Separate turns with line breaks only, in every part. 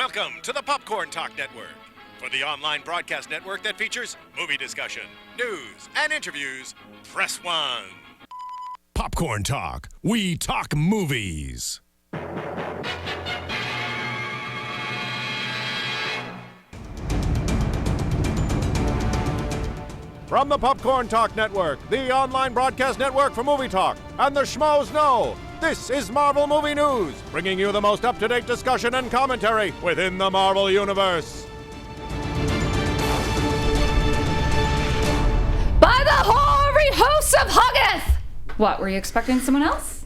Welcome to the PopcornTalk Network, for the online broadcast network that features movie discussion, news, and interviews. Press 1.
Popcorn Talk. We talk movies.
From the Popcorn Talk Network, the online broadcast network for movie talk, and the schmoes know, this is Marvel Movie News, bringing you the most up-to-date discussion and commentary within the Marvel Universe.
By the hoary hosts of Hoggith! What, were you expecting someone else?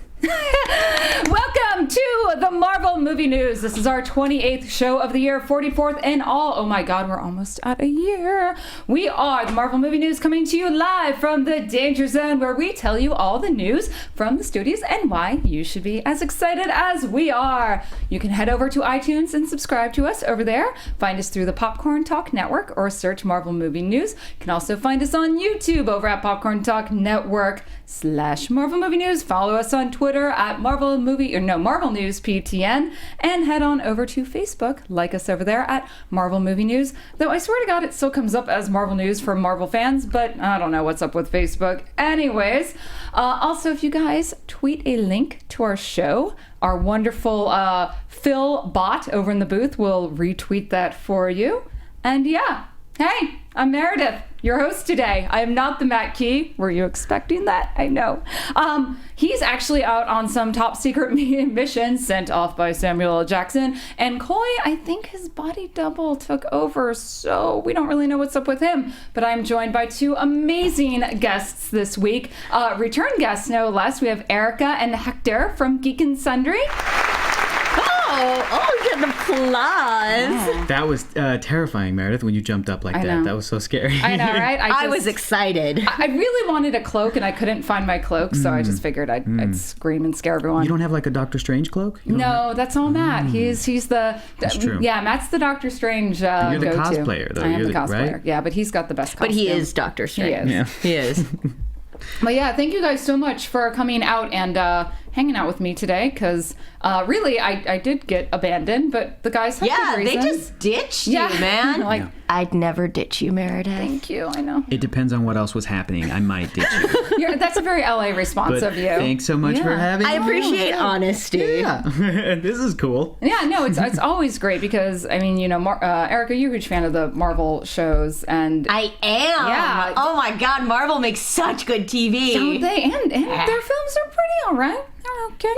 Welcome to the Marvel Movie News. This is our 28th show of the year, 44th in all. Oh my god, we're almost at a year. We are the Marvel Movie News, coming to you live from the Danger Zone, where we tell you all the news from the studios and why you should be as excited as we are. You can head over to iTunes and subscribe to us over there. Find us through the Popcorn Talk Network or search Marvel Movie News. You can also find us on YouTube over at Popcorn Talk Network /Marvel Movie News. Follow us on Twitter at Marvel News PTN, and head on over to Facebook. Like us over there at Marvel Movie News. Though I swear to God, it still comes up as Marvel News for Marvel fans, but I don't know what's up with Facebook. Anyways, also if you guys tweet a link to our show, our wonderful Phil bot over in the booth will retweet that for you. And yeah, hey, I'm Meredith, your host today. I am not the Matt Key. Were you expecting that? I know. He's actually out on some top secret mission sent off by Samuel L. Jackson. And Coy, I think his body double took over, so we don't really know what's up with him. But I'm joined by two amazing guests this week. Return guests, no less. We have Erika and Hector from Geek Sundry.
Oh, we get an applause.
Oh.
That was terrifying, Meredith, when you jumped up like that. That was so scary.
I know, right?
I was excited.
I really wanted a cloak, and I couldn't find my cloak, so I just figured I'd scream and scare everyone.
You don't have like a Doctor Strange cloak?
No, that's all Matt. He's the...
That's true.
Yeah, Matt's the Doctor Strange
You're the
go-to.
cosplayer, though.
I am
You're
the cosplayer.
right?
Yeah, but he's got the best costume.
But he is Doctor Strange.
He is.
Yeah.
He is.
But yeah, thank you guys so much for coming out and hanging out with me today, because really, I did get abandoned, but the guys had good reasons.
They just ditched
Yeah.
you, man.
Like,
I'd never ditch you, Meredith.
thank you, I know.
It depends on what else was happening. I might ditch you.
That's a very LA response
But
of you.
thanks so much for
Yeah.
having me.
I appreciate honesty.
Yeah. This is cool.
Yeah, no, it's always great because, I mean, you know, Erika, you're a huge fan of the Marvel shows, and
I am.
Yeah.
Oh my God, Marvel makes such good TV.
don't they? And their films are pretty all right. They're okay.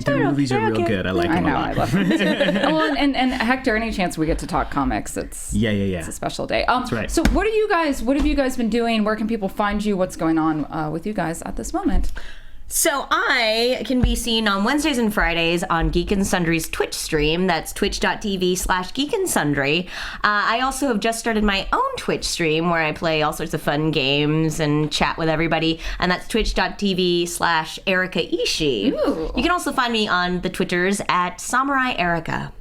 The movies are real good. I like
I
them
know,
a lot.
I love them. Well, and Hector, any chance we get to talk comics, it's
Yeah.
a special day.
That's right.
So what have you guys been doing? Where can people find you? What's going on with you guys at this moment?
So I can be seen on Wednesdays and Fridays on Geek and Sundry's Twitch stream. That's twitch.tv/Geek and Sundry. I also have just started my own Twitch stream where I play all sorts of fun games and chat with everybody. And that's twitch.tv/Erika Ishi.
Ooh.
You can also find me on the Twitters at Samurai Erika.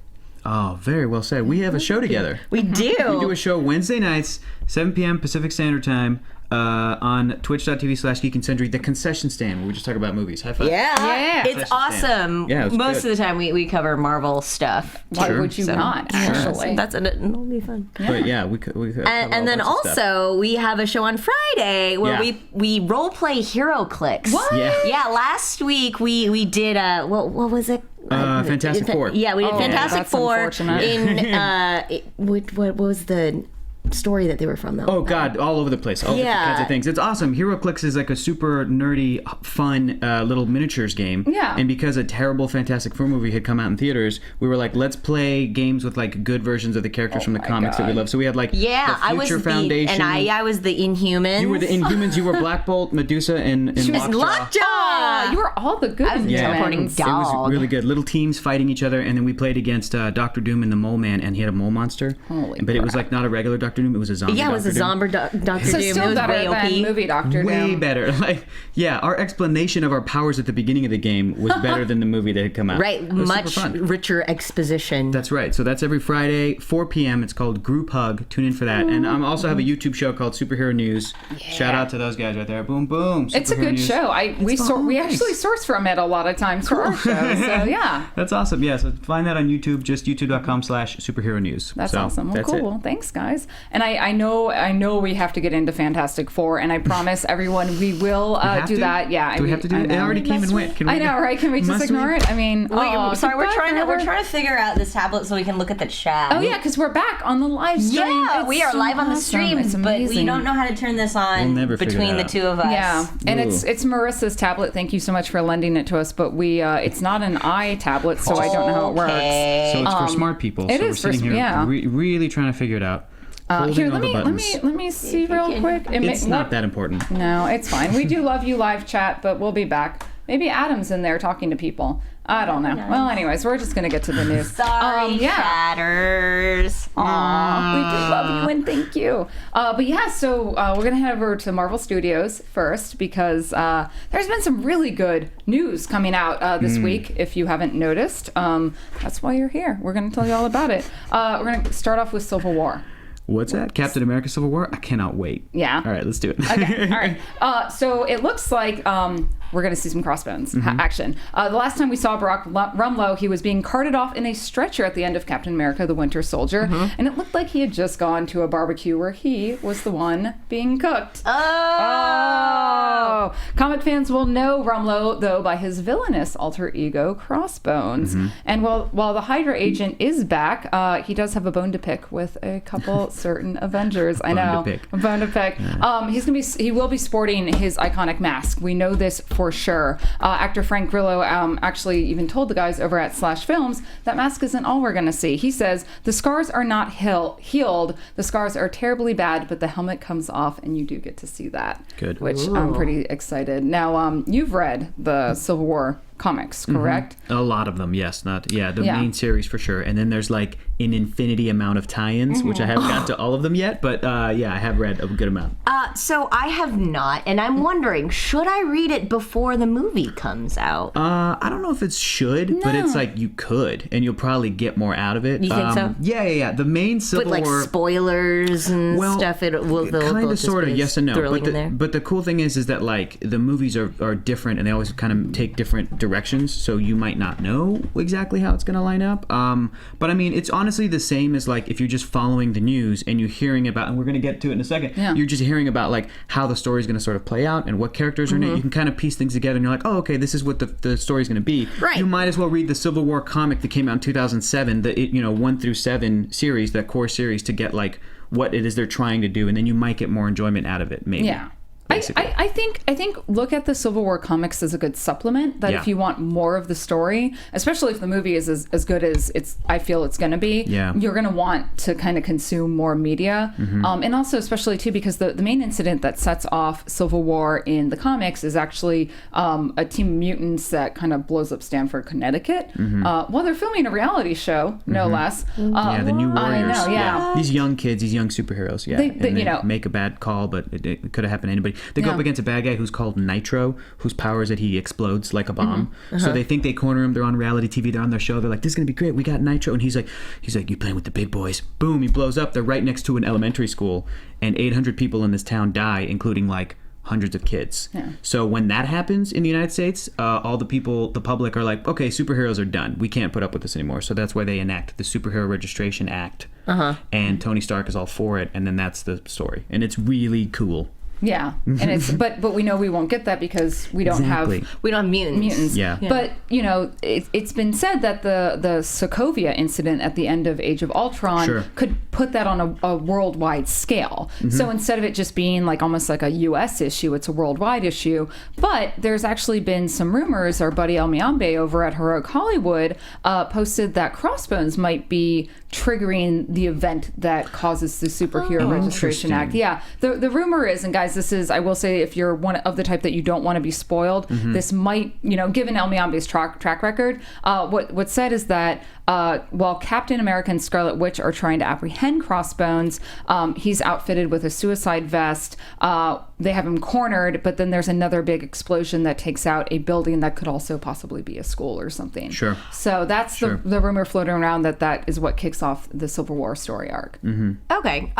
Oh, very well said. We have a show together.
We do.
We do a show Wednesday nights, 7 p.m. Pacific Standard Time, on twitch.tv/Geek and Sundry, the concession stand where we just talk about movies. High five.
Yeah. It's awesome.
Yeah, it was
Most
good.
of the time we cover Marvel stuff.
Why would you not, actually?
It'll be fun.
But yeah, we could
And then also we have a show on Friday where we role play Hero Clicks.
What?
Yeah.
Last week we did what was it?
Fantastic Four.
Yeah, we did Fantastic
that's
Four
unfortunate.
in what was the story that they were from though?
Oh God, all over the place, all different kinds of things. It's awesome. Hero Clicks is like a super nerdy, fun little miniatures game.
Yeah.
And because a terrible Fantastic Four movie had come out in theaters, we were like, let's play games with like good versions of the characters from the comics that we love. So we had like the Future Foundation.
I was the Inhumans.
You were the Inhumans. You were Black Bolt, Medusa, and
Lockjaw.
Oh, you were all the good ones.
teleporting
It was really good. Little teams fighting each other, and then we played against Doctor Doom and the Mole Man, and he had a mole monster.
Holy
But it was like not a regular Doctor Doom. Doom. It was a zombie.
Yeah, it was a zombie Doctor Doom.
So
it
still
was
better
way
than
OP.
movie Doctor Doom.
Way better. Like, yeah, our explanation of our powers at the beginning of the game was better than the movie that had come out.
Right, much richer exposition.
That's right. So that's every Friday, 4 p.m. It's called Group Hug. Tune in for that. And I also have a YouTube show called Superhero News. Yeah. Shout out to those guys right there. Boom, boom.
It's a good
News.
show. We actually source from it a lot of times for our show. So yeah.
That's awesome. Yeah, so find that on YouTube, just youtube.com/superhero news.
That's
so,
awesome. Well,
that's
cool. Well, thanks, guys. And I know we have to get into Fantastic Four, and I promise everyone we will do that. Yeah.
Do we have to do it? It already came and went.
I know, right? Can we just ignore it? I mean,
sorry, we're trying to figure out this tablet so we can look at the chat.
Oh yeah, because we're back on the live stream.
Yeah, we are live on the stream, but we don't know how to turn this on between the two of us.
Yeah, and it's Marissa's tablet. Thank you so much for lending it to us. But it's not an iTablet, so I don't know how it works.
So it's for smart people.
It
so
is
we're sitting here really trying to figure it out.
Here, let me see real quick.
It's not that important.
No, it's fine. We do love you live chat, but we'll be back. Maybe Adam's in there talking to people. I don't know. Nice. Well, anyways, we're just going to get to the news.
Sorry, chatters.
Aw, we do love you and thank you. But yeah, so we're going to head over to Marvel Studios first because there's been some really good news coming out this week, if you haven't noticed. That's why you're here. We're going to tell you all about it. We're going to start off with Civil War.
What's that? Captain America Civil War? I cannot wait.
Yeah.
All right, let's do it.
Okay, all right. So it looks like we're going to see some crossbones action. The last time we saw Barack Rumlow, he was being carted off in a stretcher at the end of Captain America, the Winter Soldier, and it looked like he had just gone to a barbecue where he was the one being cooked. Oh! Comic fans will know Rumlow, though, by his villainous alter ego, Crossbones. And while the Hydra agent is back, he does have a bone to pick with a couple certain Avengers. I know. A bone to pick. Yeah. He will be sporting his iconic mask. We know this for sure. Actor Frank Grillo actually even told the guys over at Slash Films that mask isn't all we're going to see. He says, the scars are not healed. The scars are terribly bad, but the helmet comes off and you do get to see that.
Good.
Which I'm pretty excited. Now, you've read the Civil War comics, correct?
A lot of them, yes. The main series for sure. And then there's like an infinity amount of tie-ins, which I haven't got to all of them yet, but I have read a good amount.
So I have not, and I'm wondering, should I read it before the movie comes out?
I don't know if it should, but it's like you could, and you'll probably get more out of it.
You think so?
Yeah. The main Civil War...
With like spoilers and stuff, kind
of, sort of, yes and no. But the cool thing is that like the movies are different, and they always kind of take different directions, so you might not know exactly how it's going to line up. But I mean, it's honestly the same as like if you're just following the news and you're hearing about, and we're going to get to it in a second, you're just hearing about like how the story's going to sort of play out and what characters are in it. You can kind of piece things together and you're like, oh, okay, this is what the story's going to be.
Right.
You might as well read the Civil War comic that came out in 2007, the 1 through 7 series, that core series, to get like what it is they're trying to do, and then you might get more enjoyment out of it, maybe.
Yeah. I think look at the Civil War comics as a good supplement, that if you want more of the story, especially if the movie is as good as I feel it's going to be, you're going to want to kind of consume more media. And also especially too because the main incident that sets off Civil War in the comics is actually a team of mutants that kind of blows up Stamford, Connecticut, while they're filming a reality show, no less.
The New Warriors.
I know,
These young kids, these young superheroes, they make a bad call, but it could have happened to anybody. They go up against a bad guy who's called Nitro, whose power is that he explodes like a bomb. So they think they corner him. They're on reality TV. They're on their show. They're like, this is going to be great. We got Nitro. And he's like, you playing with the big boys. Boom, he blows up. They're right next to an elementary school. And 800 people in this town die, including like hundreds of kids. So when that happens in the United States, all the public are like, okay, superheroes are done. We can't put up with this anymore. So that's why they enact the Superhero Registration Act. And Tony Stark is all for it. And then that's the story. And it's really cool.
Yeah, and it's but we know we won't get that because we don't have mutants.
Yeah.
But it's been said that the Sokovia incident at the end of Age of Ultron could put that on a worldwide scale. So instead of it just being like almost like a U.S. issue, it's a worldwide issue. But there's actually been some rumors. Our buddy El Miambe over at Heroic Hollywood posted that Crossbones might be triggering the event that causes the Superhero Registration Act. Yeah. The rumor is, and guys, this is, I will say, if you're one of the type that you don't want to be spoiled, this might, given El Miambi's track record, what's said is that while Captain America and Scarlet Witch are trying to apprehend Crossbones, he's outfitted with a suicide vest. They have him cornered, but then there's another big explosion that takes out a building that could also possibly be a school or something.
Sure.
So that's the rumor floating around that is what kicks off the Civil War story arc.
Okay.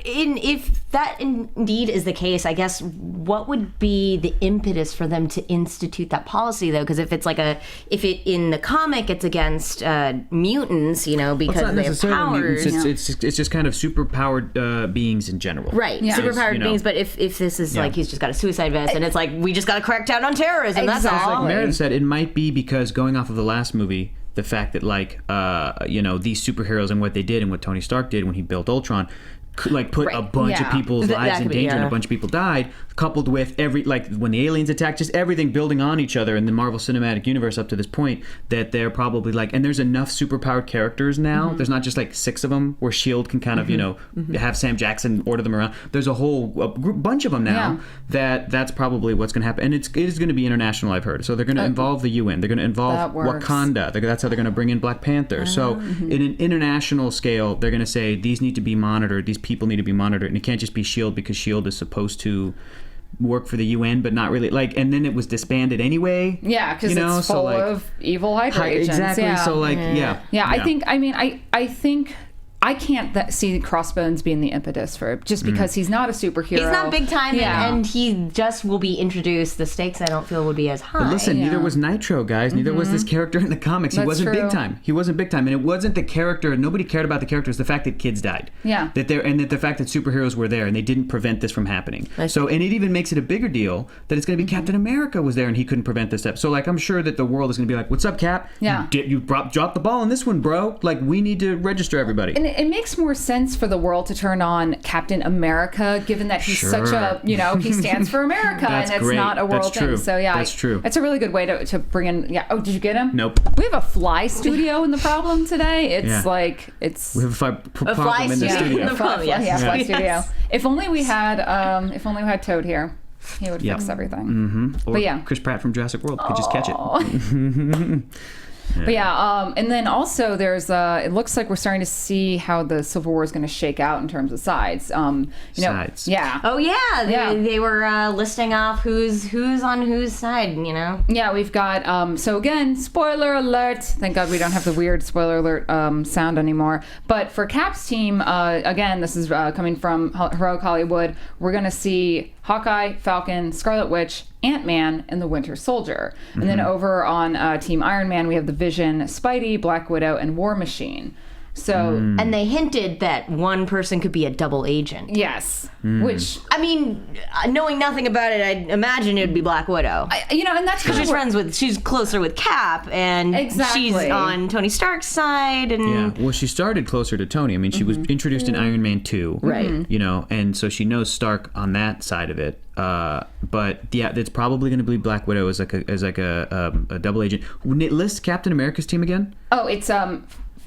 If that indeed is the case, I guess what would be the impetus for them to institute that policy, though? Because if it in the comic it's against mutants, because they have powers.
Mutants. It's just kind of superpowered beings in general.
Right. Yeah. Superpowered beings. But if this is like he's just got a suicide vest and it's like we just got to crack down on terrorism. Exactly. That's all.
Like Meredith said, it might be because going off of the last movie, the fact that these superheroes and what they did and what Tony Stark did when he built Ultron, put a bunch of people's lives in danger and a bunch of people died, coupled with when the aliens attacked, just everything building on each other in the Marvel Cinematic Universe up to this point, that they're probably and there's enough superpowered characters now. There's not just 6 of them where S.H.I.E.L.D. can kind of have Sam Jackson order them around. There's a whole bunch of them now that's probably what's going to happen, and it is going to be international, I've heard. So they're going to involve the UN, they're going to involve Wakanda, that's how they're going to bring in Black Panther. So in an international scale, they're going to say these need to be monitored, these people need to be monitored, and it can't just be S.H.I.E.L.D. because S.H.I.E.L.D. is supposed to work for the UN, but not really. And then it was disbanded anyway.
Yeah, because it's full of evil Hydra agents.
Exactly.
Yeah.
So
I think I can't see Crossbones being the impetus for it, just because he's not a superhero.
He's not big time, and he just will be introduced. The stakes, I don't feel, would be as high.
But listen, neither was Nitro, guys. Neither was this character in the comics. He wasn't big time. And it wasn't the character. Nobody cared about the character. It's the fact that kids died.
Yeah.
That the fact that superheroes were there and they didn't prevent this from happening. So, and it even makes it a bigger deal that it's going to be Captain America was there and he couldn't prevent this step. So, I'm sure that the world is going to be like, "What's up, Cap?
Yeah.
You dropped the ball on this one, bro. We need to register everybody."
And it makes more sense for the world to turn on Captain America, given that he's such a, he stands for America, and it's not a world thing. So
that's true.
It's a really good way to bring in. Yeah. Oh, did you get him?
Nope.
We have a fly studio in the problem today. It's
we have a problem in the studio.
Fly studio. If only we had Toad here. He would fix everything.
Or Chris Pratt from Jurassic World could just catch it.
But and then also there's it looks like we're starting to see how the Civil War is going to shake out in terms of sides.
Sides.
Yeah.
Oh yeah. They were listing off who's on whose side.
Yeah, we've got so again, spoiler alert. Thank God we don't have the weird spoiler alert sound anymore. But for Cap's team, again, this is coming from Heroic Hollywood. We're going to see Hawkeye, Falcon, Scarlet Witch, Ant-Man, and the Winter Soldier. And then over on Team Iron Man, we have the Vision, Spidey, Black Widow, and War Machine. So,
and they hinted that one person could be a double agent.
Yes, which
knowing nothing about it, I imagine it would be Black Widow.
And that's because
she's closer with Cap, and she's on Tony Stark's side. And
well, she started closer to Tony. I mean, she was introduced in Iron Man 2,
right?
And so she knows Stark on that side of it. But it's probably going to be Black Widow as a double agent. List Captain America's team again.
Oh, it's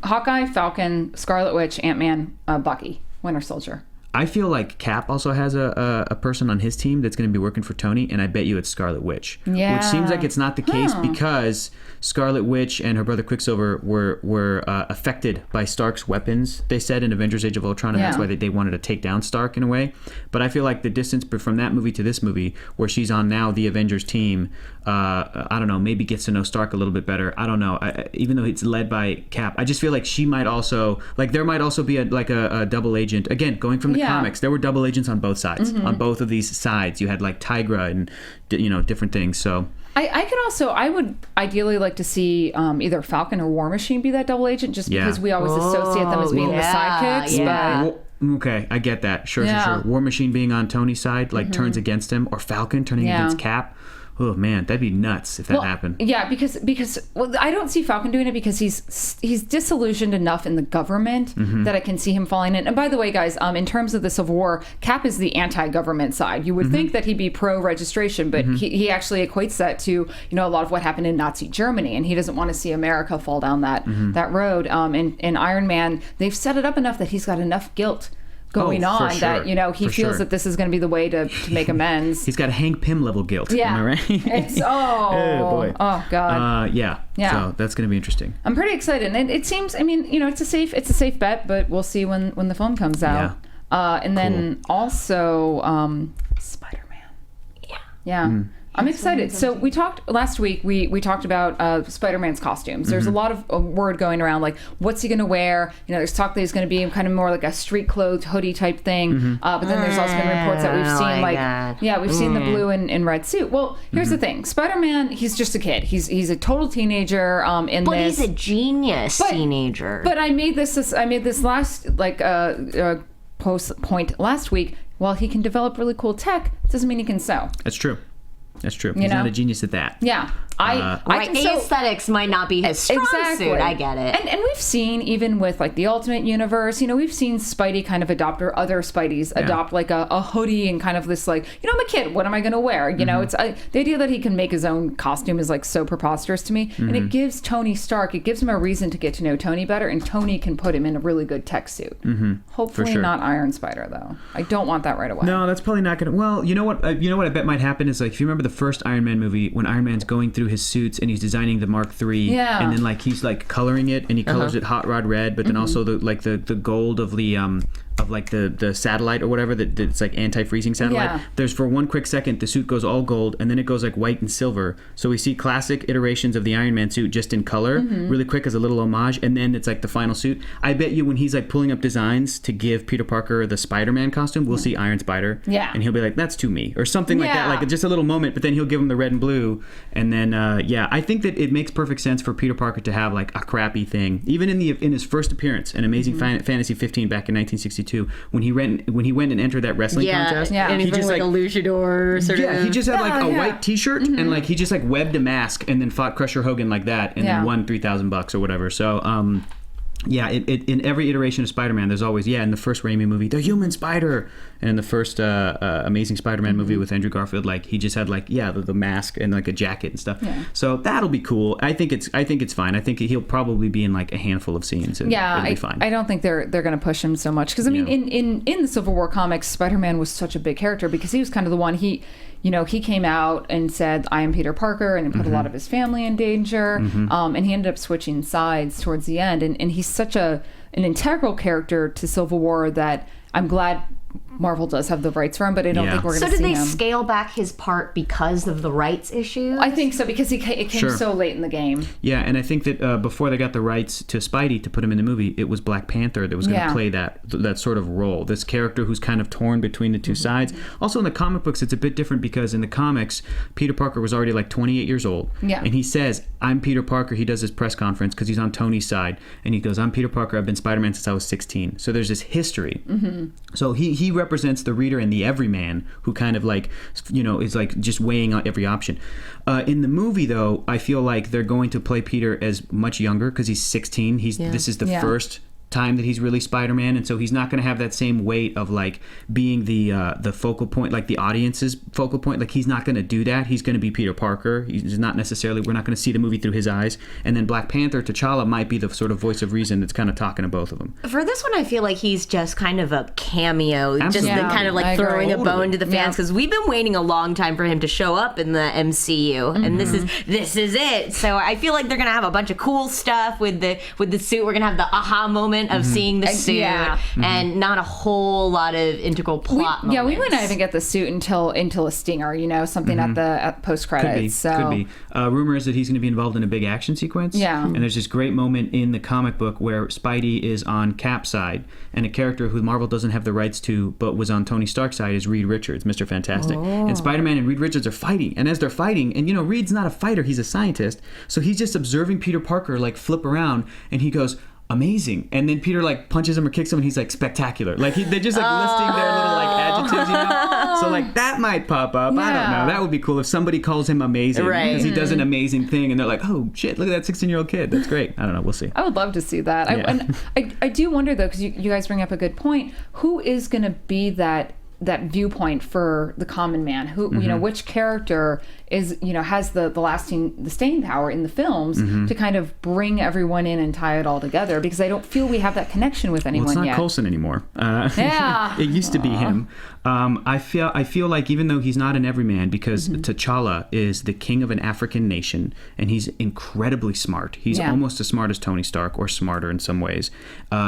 Hawkeye, Falcon, Scarlet Witch, Ant-Man, Bucky, Winter Soldier.
I feel like Cap also has a person on his team that's going to be working for Tony, and I bet you it's Scarlet Witch.
Yeah.
Which seems like it's not the case because Scarlet Witch and her brother Quicksilver were affected by Stark's weapons, they said, in Avengers Age of Ultron, and that's why they wanted to take down Stark in a way. But I feel like the distance from that movie to this movie, where she's on now the Avengers team, I don't know, maybe gets to know Stark a little bit better. I don't know. Even though it's led by Cap, I just feel like she might also, there might also be a double agent. Again, going from the comics, there were double agents on both sides. On both of these sides, you had Tigra and different things. So
I would ideally like to see either Falcon or War Machine be that double agent, just because we always associate them as being the sidekicks.
Yeah.
Okay, I get that. Sure. War Machine being on Tony's side turns against him, or Falcon turning against Cap. Oh man, that'd be nuts if that happened.
Yeah, because I don't see Falcon doing it because he's disillusioned enough in the government that I can see him falling in. And by the way, guys, in terms of the Civil War, Cap is the anti-government side. You would think that he'd be pro-registration, but he actually equates that to a lot of what happened in Nazi Germany, and he doesn't want to see America fall down that road. In Iron Man, they've set it up enough that he's got enough guilt going on that he feels that this is going to be the way to make amends.
He's got Hank Pym level guilt.
Yeah,
am I right?
It's oh boy, oh god.
Yeah. So that's going to be interesting.
I'm pretty excited, and it seems. I mean, it's a safe bet, but we'll see when the film comes out. Yeah. And then also Spider-Man. Yeah. I'm excited. So we talked last week. We talked about Spider-Man's costumes. There's a lot of word going around, like what's he going to wear? There's talk that he's going to be kind of more like a street clothes hoodie type thing. But then there's also been reports that we've seen we've seen the blue and red suit. Well, here's the thing: Spider-Man, he's just a kid. He's a total teenager. But
he's a genius teenager.
But I made this last point last week. While he can develop really cool tech, it doesn't mean he can sew.
That's true. He's not a genius at that.
Yeah.
Aesthetics might not be his strong suit. I get it.
And we've seen, even with like the Ultimate Universe, we've seen Spidey kind of adopt, or other Spideys adopt like a hoodie and kind of this like, I'm a kid, what am I going to wear? It's the idea that he can make his own costume is like so preposterous to me. And it gives Tony Stark, it gives him a reason to get to know Tony better, and Tony can put him in a really good tech suit. Hopefully not Iron Spider though. I don't want that right away.
No, that's probably not going to. Well, you know what I bet might happen is, like, if you remember the first Iron Man movie, when Iron Man's going through his suits and he's designing the Mark III, and then like he's like coloring it, and he colors it hot rod red, but then also the gold of the satellite or whatever that's like anti-freezing satellite. There's, for one quick second, the suit goes all gold, and then it goes like white and silver. So we see classic iterations of the Iron Man suit just in color, really quick as a little homage, and then it's like the final suit. I bet you when he's like pulling up designs to give Peter Parker the Spider-Man costume, we'll see Iron Spider, and he'll be like, "That's to me," or something like that, like just a little moment. But then he'll give him the red and blue, and then I think that it makes perfect sense for Peter Parker to have like a crappy thing, even in his first appearance in Amazing Fantasy 15 back in 1962, when he went and entered that wrestling contest.
And he just like a luchador sort of.
He just had like a white T-shirt and like he just like webbed a mask and then fought Crusher Hogan like that, and then won $3,000 or whatever. So in every iteration of Spider-Man, there's always, in the first Raimi movie, the human spider. And in the first Amazing Spider-Man movie with Andrew Garfield, like he just had like, the mask and like a jacket and stuff. Yeah. So that'll be cool. I think it's fine. I think he'll probably be in like a handful of scenes. And it'll be fine.
I don't think they're going to push him so much. Because I mean, in the Civil War comics, Spider-Man was such a big character because he was kind of the one, he came out and said, "I am Peter Parker," and it put a lot of his family in danger. And he ended up switching sides towards the end. And he's such an integral character to Civil War that I'm glad Marvel does have the rights for him, but I don't think we're going to see him.
So did they scale back his part because of the rights issues?
I think so, because it came so late in the game.
Yeah, and I think that before they got the rights to Spidey to put him in the movie, it was Black Panther that was going to play that sort of role. This character who's kind of torn between the two sides. Also in the comic books, it's a bit different because in the comics, Peter Parker was already like 28 years old. Yeah. And he says, "I'm Peter Parker." He does his press conference because he's on Tony's side. And he goes, "I'm Peter Parker. I've been Spider-Man since I was 16. So there's this history. So he represents the reader and the everyman who kind of like, is like just weighing out every option. In the movie, though, I feel like they're going to play Peter as much younger because he's 16. This is the first time that he's really Spider-Man, and so he's not going to have that same weight of like being the focal point, like the audience's focal point. Like he's not going to do that. He's going to be Peter Parker. He's not necessarily, we're not going to see the movie through his eyes. And then Black Panther, T'Challa, might be the sort of voice of reason that's kind of talking to both of them.
For this one, I feel like he's just kind of a cameo, just kind of like throwing a bone to the fans, because we've been waiting a long time for him to show up in the MCU, and this is it. So I feel like they're going to have a bunch of cool stuff with the suit. We're going to have the aha moment of seeing the suit, and not a whole lot of integral plot moments.
Yeah, we might not even get the suit until a stinger, something at post credits.
Could be. Rumor is that he's going to be involved in a big action sequence. Yeah. And there's this great moment in the comic book where Spidey is on Cap's side, and a character who Marvel doesn't have the rights to, but was on Tony Stark's side, is Reed Richards, Mr. Fantastic. And Spider-Man and Reed Richards are fighting, and as they're fighting, and Reed's not a fighter, he's a scientist, so he's just observing Peter Parker like flip around, and he goes, amazing. And then Peter like punches him or kicks him and he's like, spectacular. Like they're just like listing their little like adjectives, you know? So like that might pop up. I don't know. That would be cool if somebody calls him amazing because he does an amazing thing and they're like, oh shit, look at that 16-year-old kid. That's great. I don't know. We'll see.
I would love to see that. I do wonder though, because you guys bring up a good point. Who is going to be that viewpoint for the common man? Who, you know, which character is, you know, has the staying power in the films to kind of bring everyone in and tie it all together, because I don't feel we have that connection with anyone yet.
Well, it's not Coulson anymore. It used to be him. I feel like even though he's not an everyman, because T'Challa is the king of an African nation and he's incredibly smart. He's almost as smart as Tony Stark, or smarter in some ways.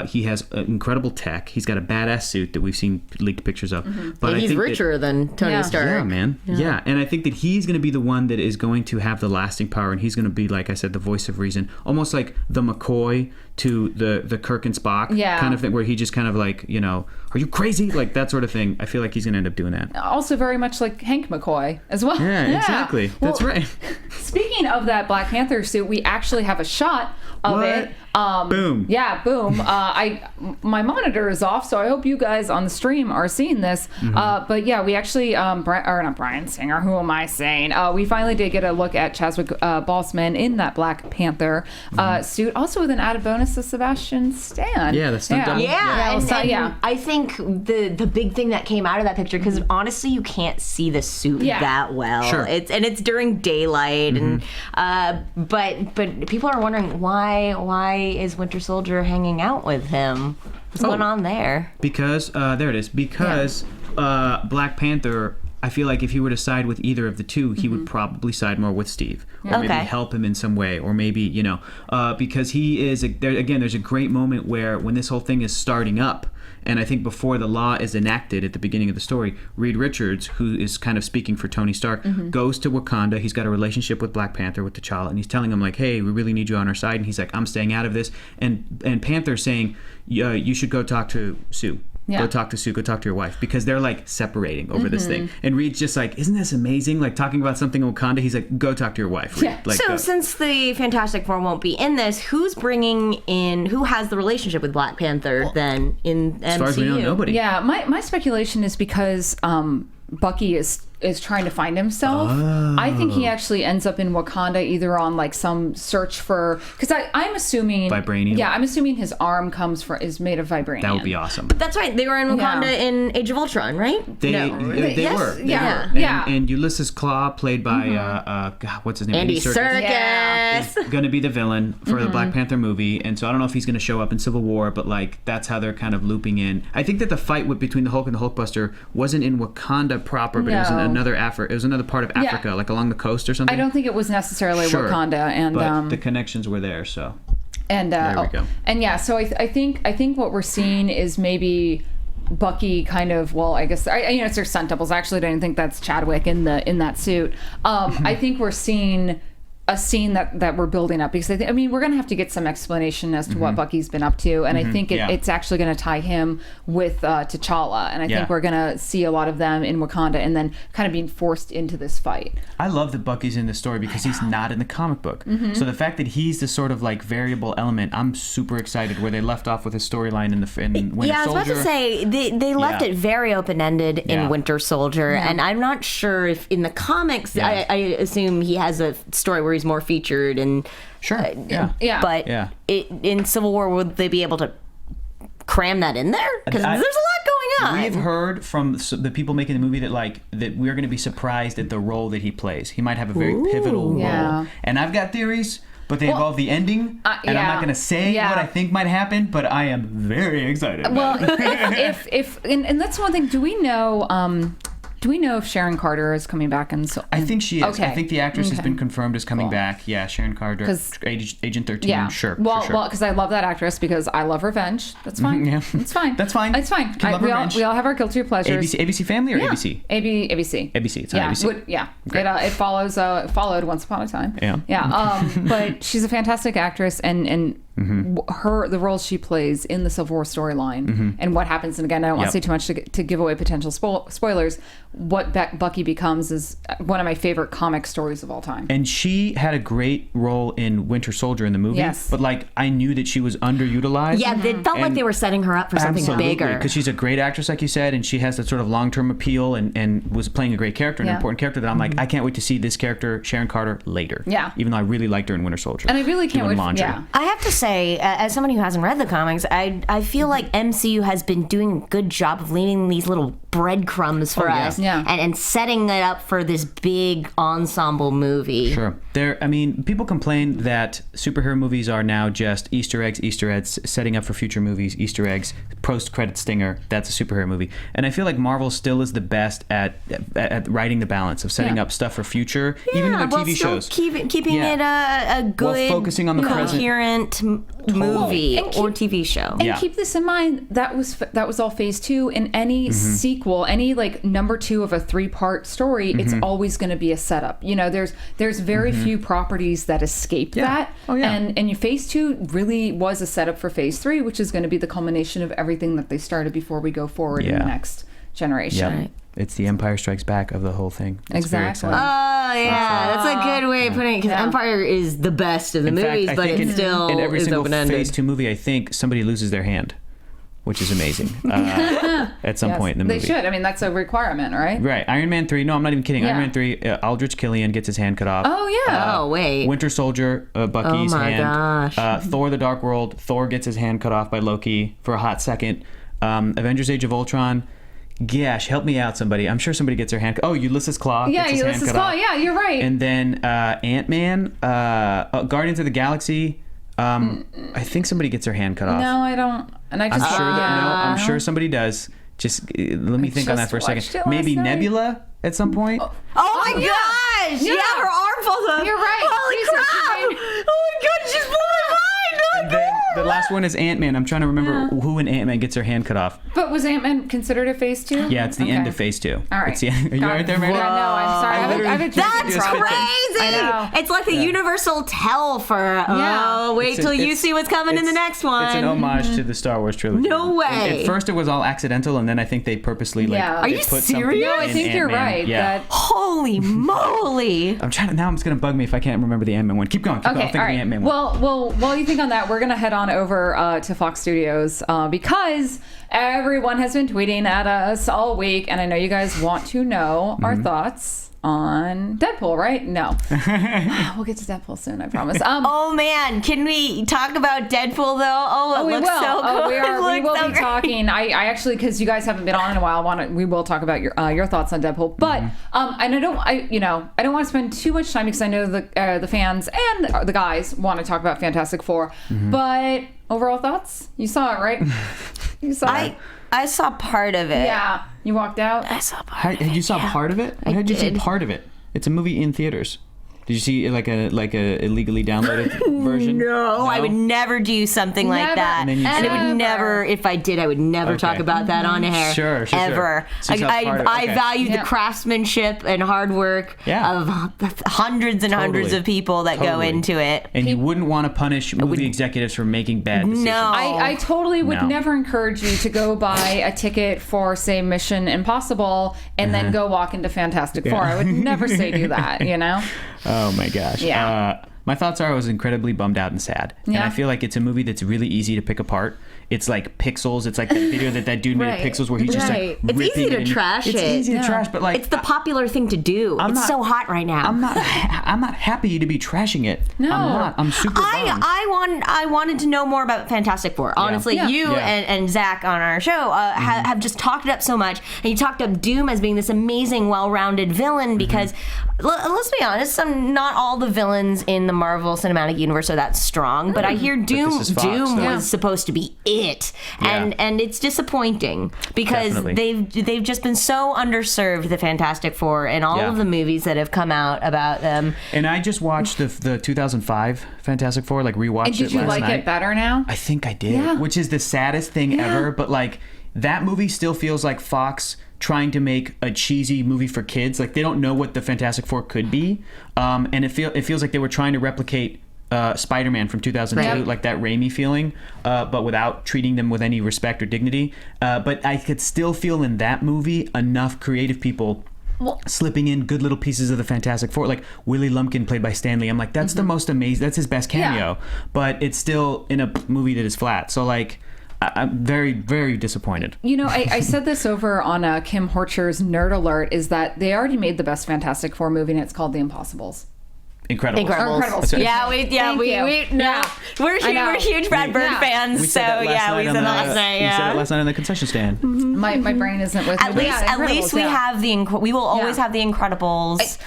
He has incredible tech. He's got a badass suit that we've seen leaked pictures of. But
he's richer than Tony Stark.
Yeah, man. Yeah, and I think that he's going to be the one that is going to have the lasting power, and he's going to be, like I said, the voice of reason, almost like the McCoy to the Kirk and Spock kind of thing, where he just kind of like, you know, are you crazy? Like that sort of thing. I feel like he's going to end up doing that.
Also very much like Hank McCoy as well.
Yeah. Exactly. That's right.
Speaking of that Black Panther suit, we actually have a shot of it.
Boom.
Yeah, boom. My monitor is off, so I hope you guys on the stream are seeing this. But yeah, we actually, not Bryan Singer, who am I saying? We finally did get a look at Chadwick Boseman in that Black Panther suit, also with an added bonus of Sebastian Stan.
Yeah, that's stunt double.
Yeah, I think the big thing that came out of that picture, because honestly, you can't see the suit that well.
Sure.
It's during daylight, and but people are wondering why is Winter Soldier hanging out with him? What's going on there?
Because there it is. Because Black Panther, I feel like if he were to side with either of the two, he would probably side more with Steve, or maybe help him in some way, or maybe, you know, because he is there's a great moment where when this whole thing is starting up. And I think before the law is enacted at the beginning of the story, Reed Richards, who is kind of speaking for Tony Stark, goes to Wakanda. He's got a relationship with Black Panther, with T'Challa, and he's telling him like, hey, we really need you on our side. And he's like, I'm staying out of this. And Panther's saying, you should go talk to Sue. Yeah. Go talk to Sue, go talk to your wife, because they're like separating over this thing. And Reed's just like, isn't this amazing? Like talking about something in Wakanda, he's like, go talk to your wife. Reed.
Yeah.
Like,
so since the Fantastic Four won't be in this, who has the relationship with Black Panther then in MCU?
As far as we know, nobody.
Yeah, my speculation is because Bucky is trying to find himself. I think he actually ends up in Wakanda, either on like some search for, because I'm assuming
vibranium.
Yeah, I'm assuming his arm is made of vibranium.
That would be awesome.
That's right. They were in Wakanda in Age of Ultron, right?
They were.
Yeah.
And Ulysses Claw, played by what's his name?
Andy Serkis.
Is going to be the villain for the Black Panther movie, and so I don't know if he's going to show up in Civil War, but like that's how they're kind of looping in. I think that the fight between the Hulk and the Hulkbuster wasn't in Wakanda proper, but it was in it was another part of Africa, like along the coast or something.
I don't think it was necessarily Wakanda, and
but the connections were there. So
and
there we go.
And yeah, so I think what we're seeing is maybe Bucky kind of, well, I guess it's their stunt doubles. I actually don't think that's Chadwick in that suit. I think we're seeing a scene that we're building up, because we're going to have to get some explanation as to what Bucky's been up to, and I think it's actually going to tie him with T'Challa, and I think we're going to see a lot of them in Wakanda, and then kind of being forced into this fight.
I love that Bucky's in this story because he's not in the comic book, so the fact that he's the sort of like variable element, I'm super excited. Where they left off with his storyline in Winter Soldier.
I was about to say they left it very open-ended in Winter Soldier, and I'm not sure if in the comics, I assume he has a story where he's more featured, and but in Civil War, would they be able to cram that in there? Because there's a lot going on.
We've heard from the people making the movie that we're going to be surprised at the role that he plays. He might have a very pivotal role, and I've got theories, but they involve the ending, and I'm not going to say what I think might happen, but I am very excited.
Well, and that's one thing. Do we know? Do we know if Sharon Carter is coming back?
I think she is. Okay. I think the actress has been confirmed as coming back. Yeah, Sharon Carter, Agent 13. Yeah. Sure.
Well, because I love that actress, because I love revenge. That's fine. It's fine.
That's fine.
It's fine. We all have our guilty pleasures.
ABC Family or ABC?
ABC.
ABC. It's on ABC.
It followed Once Upon a Time.
Yeah.
But she's a fantastic actress, and the role she plays in the Civil War storyline and what happens. And again, I don't want to say too much to give away potential spoilers. What Bucky becomes is one of my favorite comic stories of all time.
And she had a great role in Winter Soldier in the movie.
Yes.
But like, I knew that she was underutilized.
Yeah, it felt like they were setting her up for something bigger.
Because she's a great actress, like you said, and she has that sort of long-term appeal and was playing a great character, an important character that I'm like, I can't wait to see this character, Sharon Carter, later.
Yeah.
Even though I really liked her in Winter Soldier.
And I really can't wait.
I have to say, as someone who hasn't read the comics, I feel like MCU has been doing a good job of leaving these little breadcrumbs for us and setting it up for this big ensemble movie.
Sure. People complain that superhero movies are now just Easter eggs, setting up for future movies, Easter eggs, post-credit stinger, that's a superhero movie. And I feel like Marvel still is the best at writing the balance of setting up stuff for future, even in their TV shows.
Keeping it a good,
focusing on the
coherent movie or TV show.
And keep this in mind, that was all phase 2. In any sequel, any like number 2 of a 3-part story, it's always going to be a setup. There's very few properties that escape that. And phase 2 really was a setup for phase 3, which is going to be the culmination of everything that they started before we go forward in the next generation.
Right. It's the Empire Strikes Back of the whole thing. It's
exactly.
Oh, yeah. That's a good way of putting it, because Empire is the best of the movies, but it still
in every
is
single
open-ended.
phase 2 movie, I think somebody loses their hand, which is amazing at some point in the movie.
They should. I mean, that's a requirement, right?
Right. Iron Man 3. No, I'm not even kidding. Iron Man 3, Aldrich Killian gets his hand cut off.
Oh, yeah.
Wait.
Winter Soldier, Bucky's hand.
Gosh.
Thor: The Dark World, Thor gets his hand cut off by Loki for a hot second. Avengers: Age of Ultron. Gosh, help me out, somebody. I'm sure somebody gets their hand cut off. Oh, Ulysses Claw gets his hand cut off.
Yeah, you're right.
And then Ant-Man, Guardians of the Galaxy. I think somebody gets their hand cut off.
No, I don't. And I just
I'm sure somebody does. Just let me think on that for a second. Maybe Nebula at some point.
Oh my gosh! Yeah, her arm falls off.
You're right.
Holy crap! Oh my god, she's blew my mind!
And then the last one is Ant-Man. I'm trying to remember who in Ant-Man gets her hand cut off.
But was Ant-Man considered a phase 2?
Yeah, it's the end of phase 2.
All right.
Are you right there, Meredith?
Yeah, no, I'm sorry.
That's crazy!
I know.
It's like the universal tell for, wait till you see what's coming in the next one.
It's an homage to the Star Wars trilogy.
No way!
At first it was all accidental, and then I think they purposely
Are you
put
serious?
No, I think you're right.
Yeah.
Holy moly!
Now it's going to bug me if I can't remember the Ant-Man one. Keep going. I'll think of the Ant-Man one.
Well, while you think on that, we're going to head on over to Fox Studios because everyone has been tweeting at us all week, and I know you guys want to know our thoughts on Deadpool, right? No. We'll get to Deadpool soon, I promise.
Oh man, can we talk about Deadpool though?
We
looks
will.
so good.
We will be talking. I actually, because you guys haven't been on in a while, we will talk about your thoughts on Deadpool. But and I don't want to spend too much time because I know the fans and the guys want to talk about Fantastic Four. But overall thoughts? You saw it, right? You saw it.
I saw part of it.
Yeah. You walked out?
I saw part of it.
You saw part of it? How did you see part of it? It's a movie in theaters. Did you see like a illegally downloaded version?
No, I would never do something like that.
And
it would never, if I did, I would never talk about that on air.
Sure.
Ever.
So
I value the craftsmanship and hard work of hundreds and hundreds of people that go into it.
And you wouldn't want to punish movie executives for making bad decisions.
No.
I totally would never encourage you to go buy a ticket for, say, Mission Impossible and then go walk into Fantastic Four. I would never say do that, you know?
Oh my gosh.
Yeah.
My thoughts are I was incredibly bummed out and sad. And I feel like it's a movie that's really easy to pick apart. It's like Pixels. It's like that video that dude made of Pixels where he's just like
it's easy to trash it.
It's easy to trash, but like
it's the popular thing to do. It's so hot right now.
I'm not happy to be trashing it.
No.
I'm not. I'm super bummed.
I wanted to know more about Fantastic Four. Honestly, you and Zach on our show have just talked it up so much, and you talked up Doom as being this amazing, well-rounded villain because let's be honest, not all the villains in the Marvel Cinematic Universe are that strong, but I hear Doom was supposed to be it, and it's disappointing because they've just been so underserved, the Fantastic Four, and all of the movies that have come out about them.
And I just watched the 2005 Fantastic Four, like rewatched it last night.
Did you like it better now?
I think I did, which is the saddest thing ever, but like that movie still feels like Fox trying to make a cheesy movie for kids. Like they don't know what the Fantastic Four could be, and it feels like they were trying to replicate Spider-Man from 2002, like that Raimi feeling, but without treating them with any respect or dignity. But I could still feel in that movie enough creative people slipping in good little pieces of the Fantastic Four, like Willie Lumpkin played by Stan Lee. I'm like, that's the most amazing, that's his best cameo, but it's still in a movie that is flat. So like, I'm very, very disappointed.
You know, I said this over on Kim Horcher's Nerd Alert, is that they already made the best Fantastic Four movie, and it's called The Impossibles.
Incredibles. We're huge Brad Bird fans. We said that last night.
We said it last night on the concession stand.
My brain isn't with me.
At least we have we will always have the Incredibles.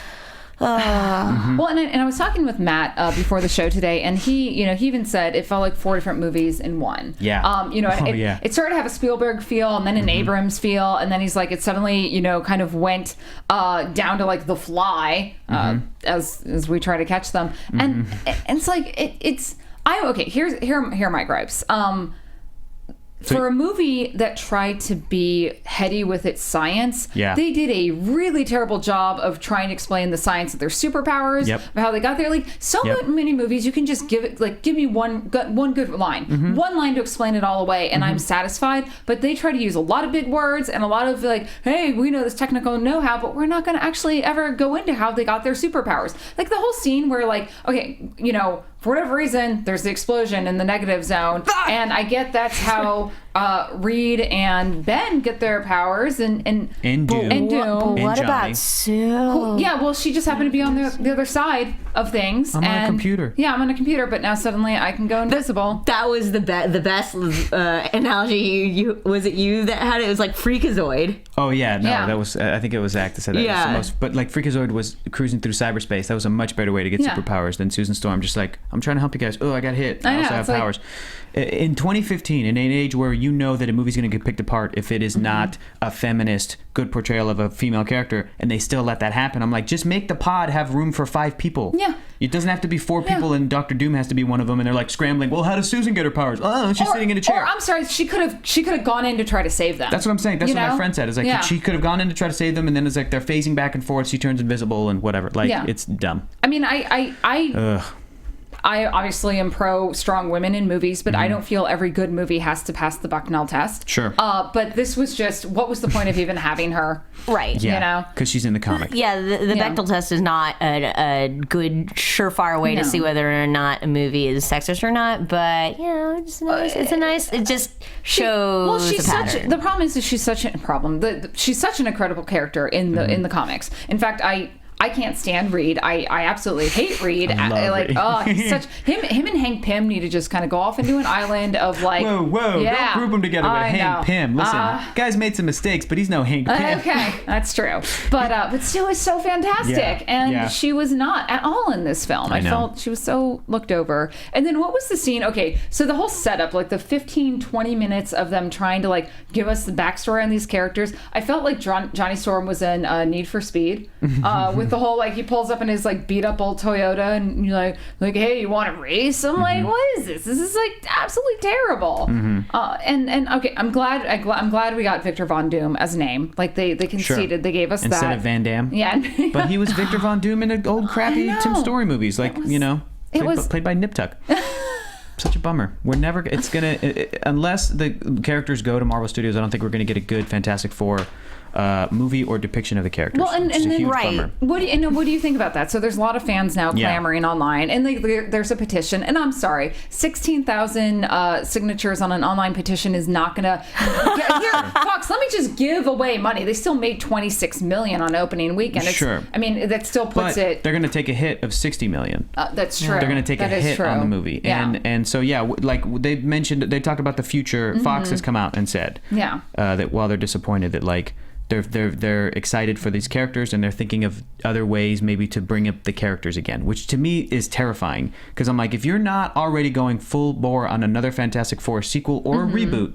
Well, and I was talking with Matt before the show today, and he even said it felt like 4 different movies in one.
Yeah.
It started to have a Spielberg feel, and then an Abrams feel, and then he's like, it suddenly, kind of went down to like The Fly, as we try to catch them, and it's like here are my gripes. For a movie that tried to be heady with its science, they did a really terrible job of trying to explain the science of their superpowers, of how they got there. Like many movies, you can just give me one good line, one line to explain it all away, and I'm satisfied. But they try to use a lot of big words and a lot of like, hey, we know this technical know-how, but we're not going to actually ever go into how they got their superpowers. Like the whole scene where like, okay, for whatever reason, there's the explosion in the negative zone, and I get that's how Reed and Ben get their powers, and
Doom.
But what
Johnny.
about Sue?
She just happened to be on the other side of things.
I'm on a computer.
Yeah, I'm on a computer, but now suddenly I can go invisible.
That was the best analogy. Was it you that had it? It was like Freakazoid.
Oh yeah, no, that was. I think it was Zach that said that.
Yeah.
But like Freakazoid was cruising through cyberspace. That was a much better way to get superpowers than Susan Storm. Just like, I'm trying to help you guys. Oh, I got hit. I also have powers. In 2015, in an age where you know that a movie's going to get picked apart if it is not a feminist, good portrayal of a female character, and they still let that happen, I'm like, just make the pod have room for 5 people.
Yeah.
It doesn't have to be 4 people, and Dr. Doom has to be one of them, and they're like scrambling. Well, how does Susan get her powers? Oh, she's sitting in a chair.
Or I'm sorry, she could have gone in to try to save them.
That's what I'm saying. That's what my friend said. It's like she could have gone in to try to save them, and then it's like they're phasing back and forth. She turns invisible and whatever. Like it's dumb.
I mean, I obviously am pro strong women in movies, but I don't feel every good movie has to pass the Bucknell test.
Sure.
But this was just, what was the point of even having her?
Right.
Yeah. Because she's in the comic.
Yeah, the Bechdel test is not a good, surefire way to see whether or not a movie is sexist or not, but, it's nice. It just shows the pattern.
The problem is she's such an incredible character in the comics. In fact, I can't stand Reed. I absolutely hate Reed. He's such him and Hank Pym need to just kind of go off into an island of like.
Whoa! Don't group them together with Hank Pym. Listen, guy's made some mistakes, but he's no Hank Pym.
Okay, that's true. But Sue is so fantastic, and she was not at all in this film. I felt she was so looked over. And then what was the scene? Okay, so the whole setup, like the 15-20 minutes of them trying to like give us the backstory on these characters. I felt like Johnny Storm was in Need for Speed with the whole like he pulls up in his like beat up old Toyota and you're like hey, you want to race? I'm like, what is this? This is like absolutely terrible. And okay, I'm glad we got Victor Von Doom as a name. Like they conceded, they gave us
instead
that
of Van Damme.
Yeah,
but he was Victor Von Doom in an old crappy Tim Story movies, like played by Nip Tuck. Such a bummer. We're never. It's gonna unless the characters go to Marvel Studios. I don't think we're gonna get a good Fantastic Four movie or depiction of the characters.
Well, and then
bummer.
What do you think about that? So there's a lot of fans now clamoring online, and there's a petition. And I'm sorry, 16,000 signatures on an online petition is not gonna. Here, Fox, let me just give away money. They still made $26 million on opening weekend.
Sure.
I mean, that still puts it.
They're gonna take a hit of $60 million.
That's true.
They're gonna take a hit on the movie, and so like they mentioned, they talked about the future. Fox has come out and said that while they're disappointed that like. They're excited for these characters and they're thinking of other ways maybe to bring up the characters again, which to me is terrifying because I'm like, if you're not already going full bore on another Fantastic Four sequel or reboot,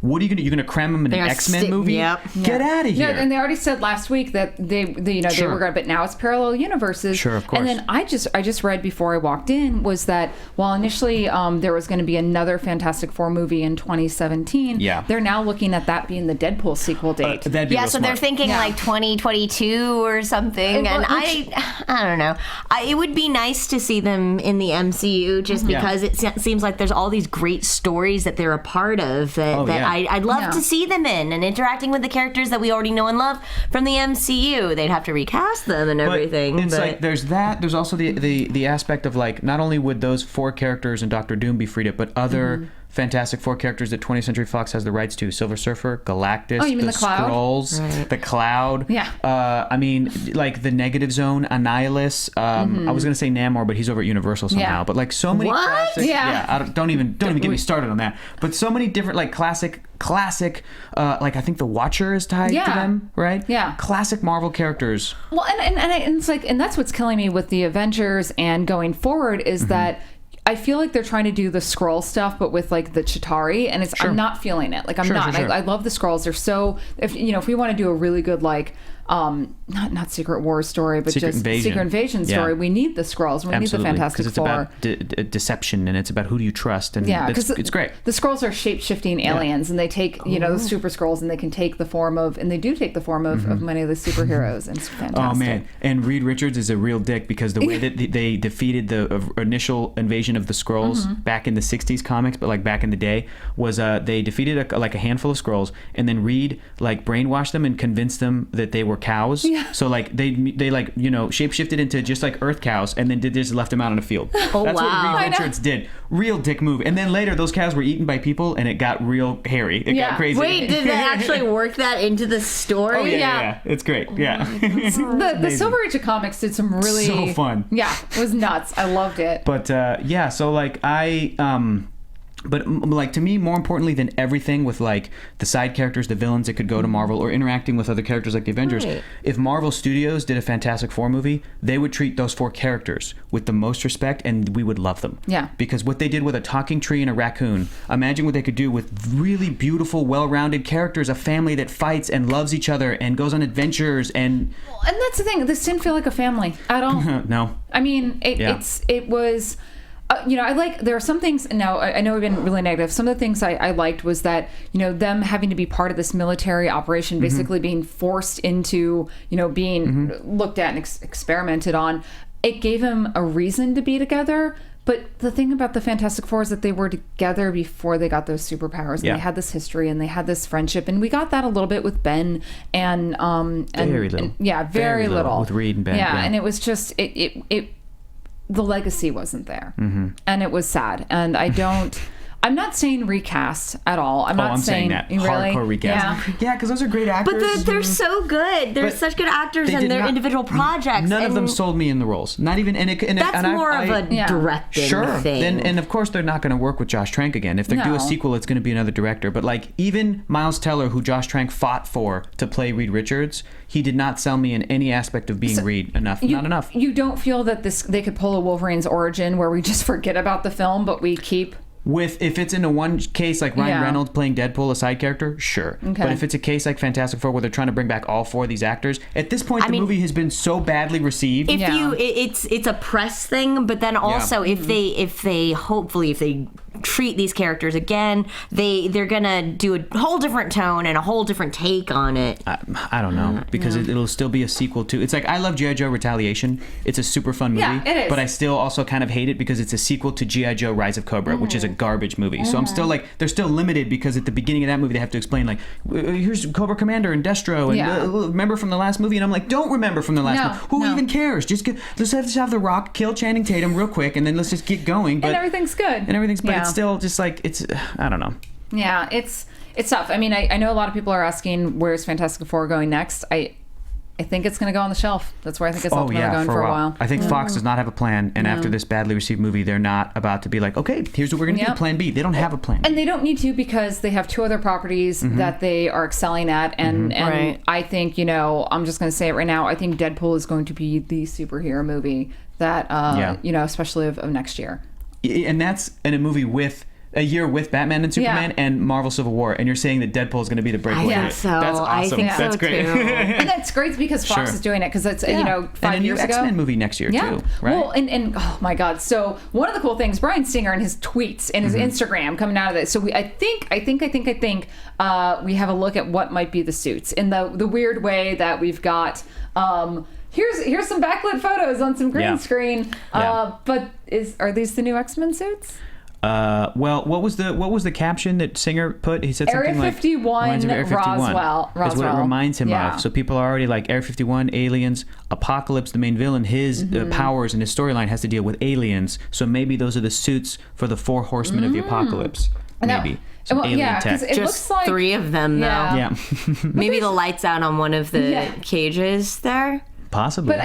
what are you gonna? You're gonna cram him in an X-Men movie?
Yep.
Get out of here!
Yeah, and they already said last week that they they were going, but now it's parallel universes.
Sure, of course.
And then I just read before I walked in was that while initially there was going to be another Fantastic Four movie in 2017, they're now looking at that being the Deadpool sequel date.
That'd be real
so
smart.
they're thinking like 2022 or something. And I don't know. It would be nice to see them in the MCU just because it seems like there's all these great stories that they're a part of that I'd love to see them in, and interacting with the characters that we already know and love from the MCU. They'd have to recast them and everything.
It's like there's that. There's also the aspect of like not only would those 4 characters and Doctor Doom be freed up, but other Fantastic Four characters that 20th Century Fox has the rights to: Silver Surfer, Galactus,
the Cloud?
Skrulls, the Cloud.
Yeah.
I mean, like the Negative Zone, Annihilus. I was gonna say Namor, but he's over at Universal somehow.
Yeah.
But like so many classic. Don't even get me started on that. But so many different like classic. Like I think the Watcher is tied to them, right?
Yeah.
Classic Marvel characters.
Well, and it's like, and that's what's killing me with the Avengers and going forward is that I feel like they're trying to do the Skrull stuff, but with like the Chitauri, and I'm not feeling it. Like I'm not.
Sure.
I love the Skrulls. They're so. If we want to do a really good like. Not Secret Wars story, but
Secret
Invasion story. We need the Skrulls. We need the Fantastic Four.
Because it's about deception, and it's about who do you trust, and it's great.
The Skrulls are shape-shifting aliens, and they take the Super Skrulls, and they can take the form of, and they do take the form of many of the superheroes, and it's fantastic.
Oh man! And Reed Richards is a real dick because the way that they defeated the initial invasion of the Skrulls back in the '60s comics, but like back in the day, was they defeated a handful of Skrulls, and then Reed like brainwashed them and convinced them that they were cows.
Yeah.
So like they like shapeshifted into just like Earth cows, and then just left them out in a field. That's what Reed Richards did. Real dick move. And then later those cows were eaten by people, and it got real hairy. It got crazy.
Wait, did they actually work that into the story?
Oh yeah. It's great. Yeah.
The Silver Age of Comics did some really
so fun.
Yeah, it was nuts. I loved it.
But so like But like to me, more importantly than everything with like the side characters, the villains that could go to Marvel, or interacting with other characters like the Avengers, if Marvel Studios did a Fantastic Four movie, they would treat those 4 characters with the most respect, and we would love them.
Yeah.
Because what they did with a talking tree and a raccoon, imagine what they could do with really beautiful, well-rounded characters, a family that fights and loves each other and goes on adventures and
that's the thing. This didn't feel like a family at all.
No.
I mean, it was. I like, there are some things, now I know we've been really negative. Some of the things I liked was that, them having to be part of this military operation, basically being forced into, being looked at and experimented on. It gave them a reason to be together. But the thing about the Fantastic Four is that they were together before they got those superpowers. And they had this history and they had this friendship. And we got that a little bit with Ben and
very little.
Very little.
With Reed and Ben.
Yeah, and it was just, the legacy wasn't there, and it was sad. And I'm not saying recast at all. I'm saying
that
really?
hardcore recast. Yeah, because those are great actors.
But they're so good. They're such good actors in their individual projects.
None of them sold me in the roles. Not even.
That's more of a directing thing.
And of course they're not going to work with Josh Trank again. If they do a sequel, it's going to be another director. But like even Miles Teller, who Josh Trank fought for to play Reed Richards, he did not sell me in any aspect of being Reed enough. Not enough.
You don't feel that they could pull a Wolverine's origin where we just forget about the film, but we keep.
If it's in a one case like Ryan Reynolds playing Deadpool, a side character, sure. Okay. But if it's a case like Fantastic Four where they're trying to bring back all 4 of these actors, at this point the movie has been so badly received.
It's a press thing, but then also if they treat these characters again, they're gonna do a whole different tone and a whole different take on it.
I don't know, because it'll still be a sequel to. It's like I love G.I. Joe Retaliation. It's a super fun movie,
it is.
but I still also kind of hate it because it's a sequel to G.I. Joe Rise of Cobra, which is a garbage movie. So I'm still like, they're still limited because at the beginning of that movie they have to explain like, here's Cobra Commander and Destro and remember from the last movie, and I'm like, don't remember from the last movie. Who even cares? Let's have The Rock kill Channing Tatum real quick, and then let's just get going. But,
and everything's good.
But it's still just like, it's, I don't know.
Yeah, it's tough. I mean, I know a lot of people are asking where's Fantastic Four going next. I think it's going to go on the shelf. That's where I think it's ultimately going for a while.
I think Fox does not have a plan, and after this badly received movie, they're not about to be like, okay, here's what we're going to do, plan B. They don't have a plan.
And they don't need to, because they have 2 other proproperties that they are excelling at, and I think, I'm just going to say it right now, I think Deadpool is going to be the superhero movie that, especially of next year.
And that's in a movie with a year with Batman and Superman and Marvel Civil War, and you're saying that Deadpool is going to be the breakaway.
I think so.
That's awesome.
I think
That's
so
great.
too.
And that's great because Fox is doing it because it's 5 years ago.
And a new X-Men movie next year too, right?
Well, and oh my God! So one of the cool things, Bryan Singer and his tweets and his Instagram coming out of this. So I think we have a look at what might be the suits in the weird way that we've got. Here's some backlit photos on some green screen. But are these the new X-Men suits?
Well, what was the caption that Singer put? He said something
Area 51,
reminds him of Area 51.
Roswell.
Is what it reminds him of. So people are already like Area 51, aliens, Apocalypse, the main villain. His powers and his storyline has to deal with aliens. So maybe those are the suits for the 4 horsemen of the Apocalypse. Maybe. Some alien tech.
It looks like
3 of them though.
Yeah.
Maybe the lights out on one of the cages there.
Possibly.
But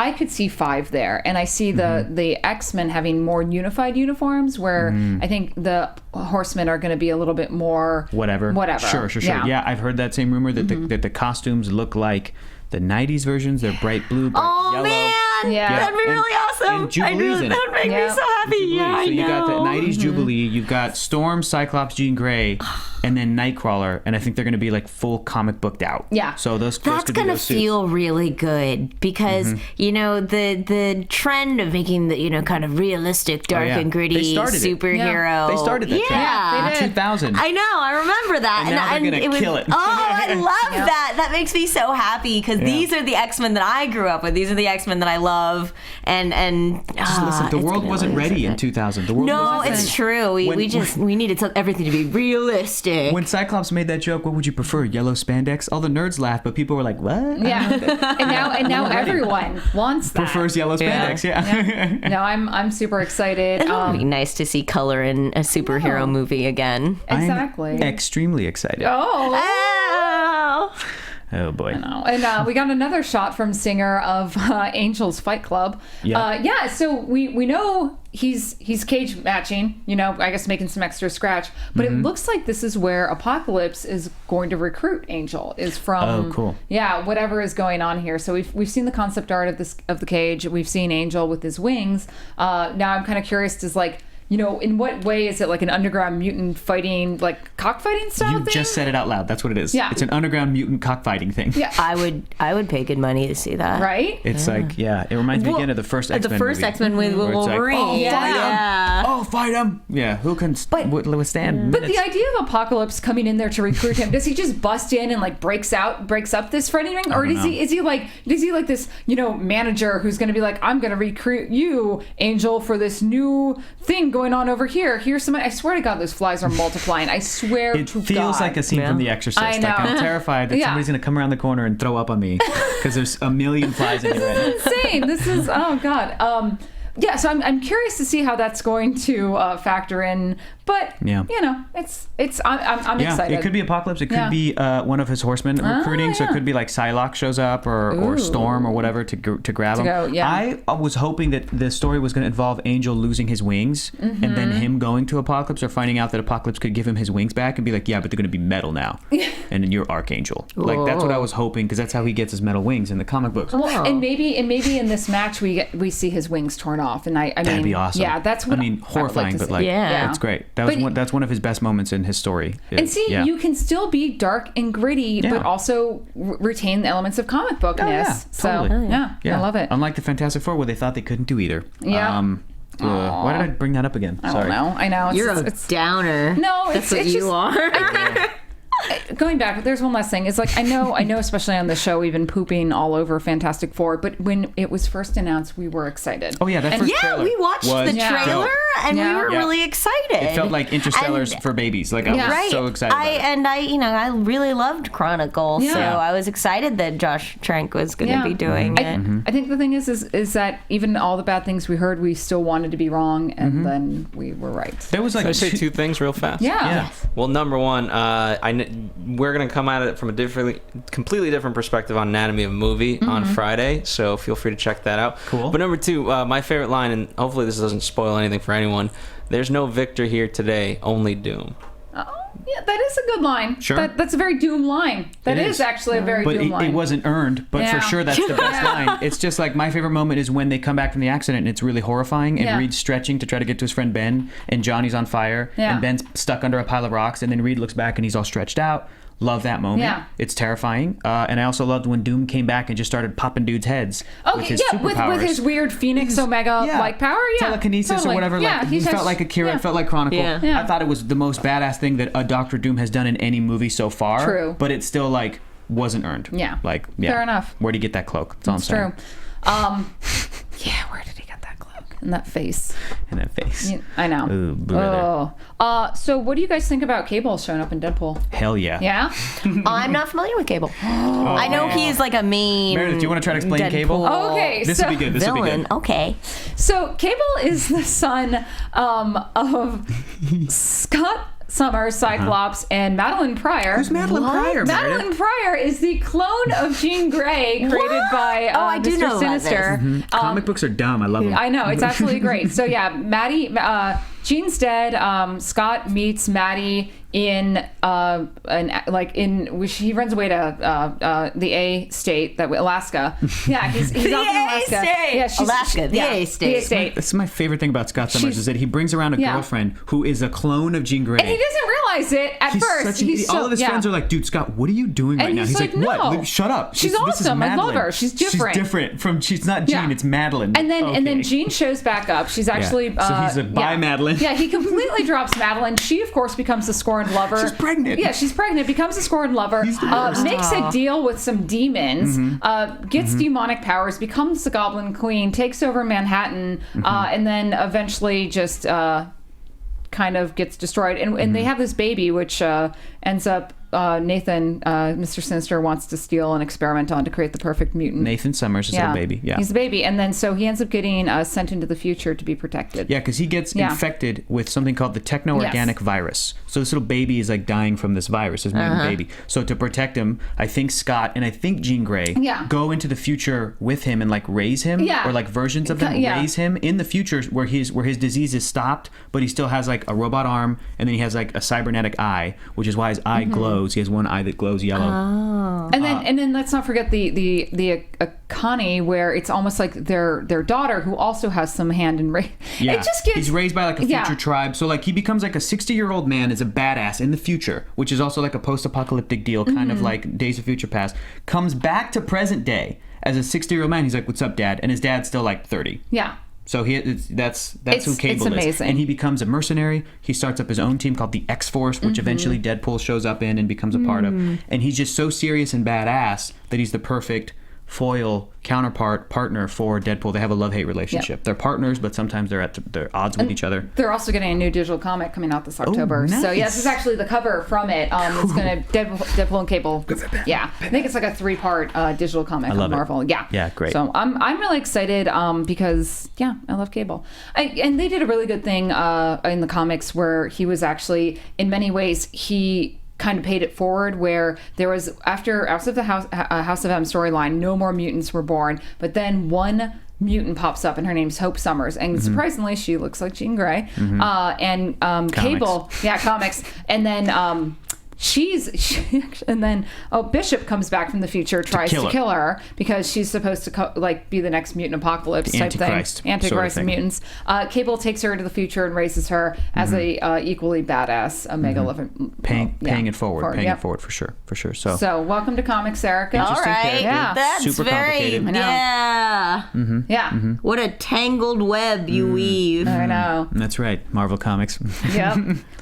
I could see 5 there, and I see the X-Men having more unified uniforms, where I think the Horsemen are going to be a little bit more
whatever. Sure. Yeah, I've heard that same rumor that the costumes look like the 90s versions. They're bright blue, bright yellow.
Man, that'd be really awesome.
And Jubilee's in it.
That would make me so happy. Yeah,
so you got the 90s Jubilee, you've got Storm, Cyclops, Jean Grey, and then Nightcrawler, and I think they're going to be like full comic booked out.
Yeah.
So that's
going to feel really good because the trend of making the kind of realistic, dark and gritty superhero.
They started that trend in 2000.
I know. I remember that.
And now they're going to kill it.
Oh, I love that. That makes me so happy because these are the X-Men that I grew up with. These are the X-Men that I love. And
listen, the world wasn't ready in 2000. The world wasn't.
It's true. We needed everything to be realistic.
When Cyclops made that joke, what would you prefer, yellow spandex? All the nerds laughed, but people were like, what?
Yeah. and now everyone wants that.
Prefers yellow spandex,
No, I'm super excited.
It would be nice to see color in a superhero movie again.
Exactly.
I'm extremely excited. Oh boy.
I know. And we got another shot from Singer of Angel's Fight Club. So we know he's cage matching, I guess making some extra scratch. But it looks like this is where Apocalypse is going to recruit Angel, is from.
Oh, cool.
Yeah, whatever is going on here. So we've seen the concept art of the cage. We've seen Angel with his wings. Now I'm kind of curious, in what way is it like an underground mutant fighting, like cockfighting style thing?
You just said it out loud. That's what it is.
Yeah.
It's an underground mutant cockfighting thing.
Yeah.
I would pay good money to see that.
Right?
It's it reminds me again of the first X-Men
The first
movie,
X-Men with Wolverine.
Fight him! Yeah, who can withstand
But
minutes?
the idea of Apocalypse coming in there to recruit him, does he just bust in and like breaks up this fighting ring? Or is he like this, manager who's gonna be like, I'm gonna recruit you, Angel, for this new thing going on over here. Here's some. I swear to God, those flies are multiplying. I swear to God.
It feels like a scene from The Exorcist.
I know.
Like I'm terrified that somebody's going to come around the corner and throw up on me because there's a million flies in here.
This is insane. This is, oh God. So I'm curious to see how that's going to factor in. But I'm excited.
It could be Apocalypse. It could be one of his horsemen recruiting. So it could be like Psylocke shows up or Storm or whatever to grab him. I was hoping that the story was going to involve Angel losing his wings and then him going to Apocalypse or finding out that Apocalypse could give him his wings back and be like, yeah, but they're going to be metal now, and then you're Archangel. Like that's what I was hoping because that's how he gets his metal wings in the comic books.
Well, and maybe in this match we see his wings torn off, and I mean
that'd be awesome.
Yeah, that's what
horrifying, but it's great. That's one of his best moments in his story.
You can still be dark and gritty, but also retain the elements of comic bookness.
Totally.
I love it.
Unlike the Fantastic Four, where they thought they couldn't do either.
Yeah.
Why did I bring that up again? Sorry.
I know.
You're a downer.
No,
that's what you are.
Going back, there's one last thing. It's like I know, especially on the show, we've been pooping all over Fantastic Four. But when it was first announced, we were excited.
Oh yeah, that first trailer.
We watched the trailer and we were really excited.
It felt like Interstellar's for babies. Like I was so excited.
I really loved Chronicle, so I was excited that Josh Trank was going to be doing it.
I think the thing is that even all the bad things we heard, we still wanted to be wrong, and then we were right.
There was like
Can I say 2 things real fast?
Yeah.
Well, number one, we're going to come at it from a completely different perspective on Anatomy of a Movie on Friday, so feel free to check that out.
Cool.
But number 2, my favorite line, and hopefully this doesn't spoil anything for anyone, there's no Victor here today, only Doom.
Yeah, that is a good line.
Sure.
That's a very Doom line. That is actually a very Doom line.
But it wasn't earned, but for sure that's the best line. It's just like my favorite moment is when they come back from the accident and it's really horrifying and Reed's stretching to try to get to his friend Ben and Johnny's on fire and Ben's stuck under a pile of rocks and then Reed looks back and he's all stretched out. Love that moment. Yeah. It's terrifying. And I also loved when Doom came back and just started popping dudes' heads with his superpowers.
With his weird Phoenix Omega-like power. Yeah,
telekinesis or whatever.
Yeah,
he felt like Akira. It felt like Chronicle.
Yeah.
I thought it was the most badass thing that a Dr. Doom has done in any movie so far.
True.
But it still, like, wasn't earned.
Yeah.
Like,
fair enough.
Where'd he get that cloak? That's all I'm saying.
True. Where did he get that cloak? In that face.
Yeah,
I know.
Ooh,
so what do you guys think about Cable showing up in Deadpool?
Hell yeah.
Yeah?
I'm not familiar with Cable. I know he is like a main
Meredith, do you want to try to explain
Deadpool
Cable?
Okay.
This will be good.
villain. Okay.
So Cable is the son of Scott Summers, Cyclops, and Madeline Pryor.
Who's Madeline Pryor,
Madeline Pryor is the clone of Jean Grey created by
I do
Mr.
know
Sinister.
Comic books are dumb. I love them.
I know. It's absolutely great. So yeah, Maddie, Jean's dead. Scott meets Maddie in he runs away to the A state, Alaska. Yeah, he's
the
out in Alaska.
State.
Yeah,
Alaska, the A state.
The A state.
That's my favorite thing about Scott Summers is that he brings around a girlfriend who is a clone of Jean Grey.
And he doesn't realize it at first.
All of his friends are like, dude, Scott, what are you doing right now? He's like,
no.
What? Shut up.
She's
This is
awesome. I love
Madeline.
her. She's different.
She's different from. She's not Jean. It's Madeline.
And then Jean shows back up. She's actually.
So he's like, bye, Madeline.
Yeah, he completely drops Madeline. She of course becomes a scorned lover.
She's pregnant.
Yeah, she's pregnant. Becomes a scorned lover. Makes a deal with some demons. Gets demonic powers. Becomes the Goblin Queen. Takes over Manhattan. And then eventually just kind of gets destroyed. And they have this baby, which ends up. Nathan, Mr. Sinister, wants to steal and experiment on to create the perfect mutant.
Nathan Summers is a baby. Yeah,
he's a baby, and then so he ends up getting sent into the future to be protected.
Yeah, because he gets infected with something called the techno-organic virus. So this little baby is like dying from this virus, this mutant baby. So to protect him, I think Scott and I think Jean Grey go into the future with him and like raise him, or like versions of them raise him in the future where his disease is stopped, but he still has like a robot arm, and then he has like a cybernetic eye, which is why his eye glows. He has one eye that glows yellow.
Oh. And then let's not forget the Connie, where it's almost like their daughter who also has some hand in race.
Yeah.
It just gets,
he's raised by like a future tribe. So like he becomes like a 60-year-old man is a badass in the future, which is also like a post-apocalyptic deal, kind of like Days of Future Past. Comes back to present day as a 60-year-old man. He's like, "What's up, Dad?" And his dad's still like 30.
Yeah.
So that's who Cable
it's amazing.
is. And he becomes a mercenary. He starts up his own team called the X-Force, which eventually Deadpool shows up in and becomes a part of. And he's just so serious and badass that he's the perfect foil partner for Deadpool. They have a love-hate relationship. They're partners, but sometimes they're at odds with each other.
They're also getting a new digital comic coming out this October.
Nice.
So this is actually the cover from it. It's gonna Deadpool and Cable. Yeah, I think it's like a 3-part digital comic on Marvel.
Yeah, great.
So I'm really excited because I love Cable. And they did a really good thing in the comics where he was actually, in many ways, he kind of paid it forward, where there was after the House of M storyline, no more mutants were born, but then one mutant pops up and her name's Hope Summers, and surprisingly she looks like Jean Grey. And Cable, comics, and then Bishop comes back from the future, tries to kill her because she's supposed to be the next mutant apocalypse type thing. Antichrist of mutants. Cable takes her into the future and raises her as a equally badass Omega 11.
Paying it forward for sure.
So welcome to comics, Erika.
All right,
that's
super
complicated.
What a tangled web you weave.
I know.
That's right, Marvel Comics.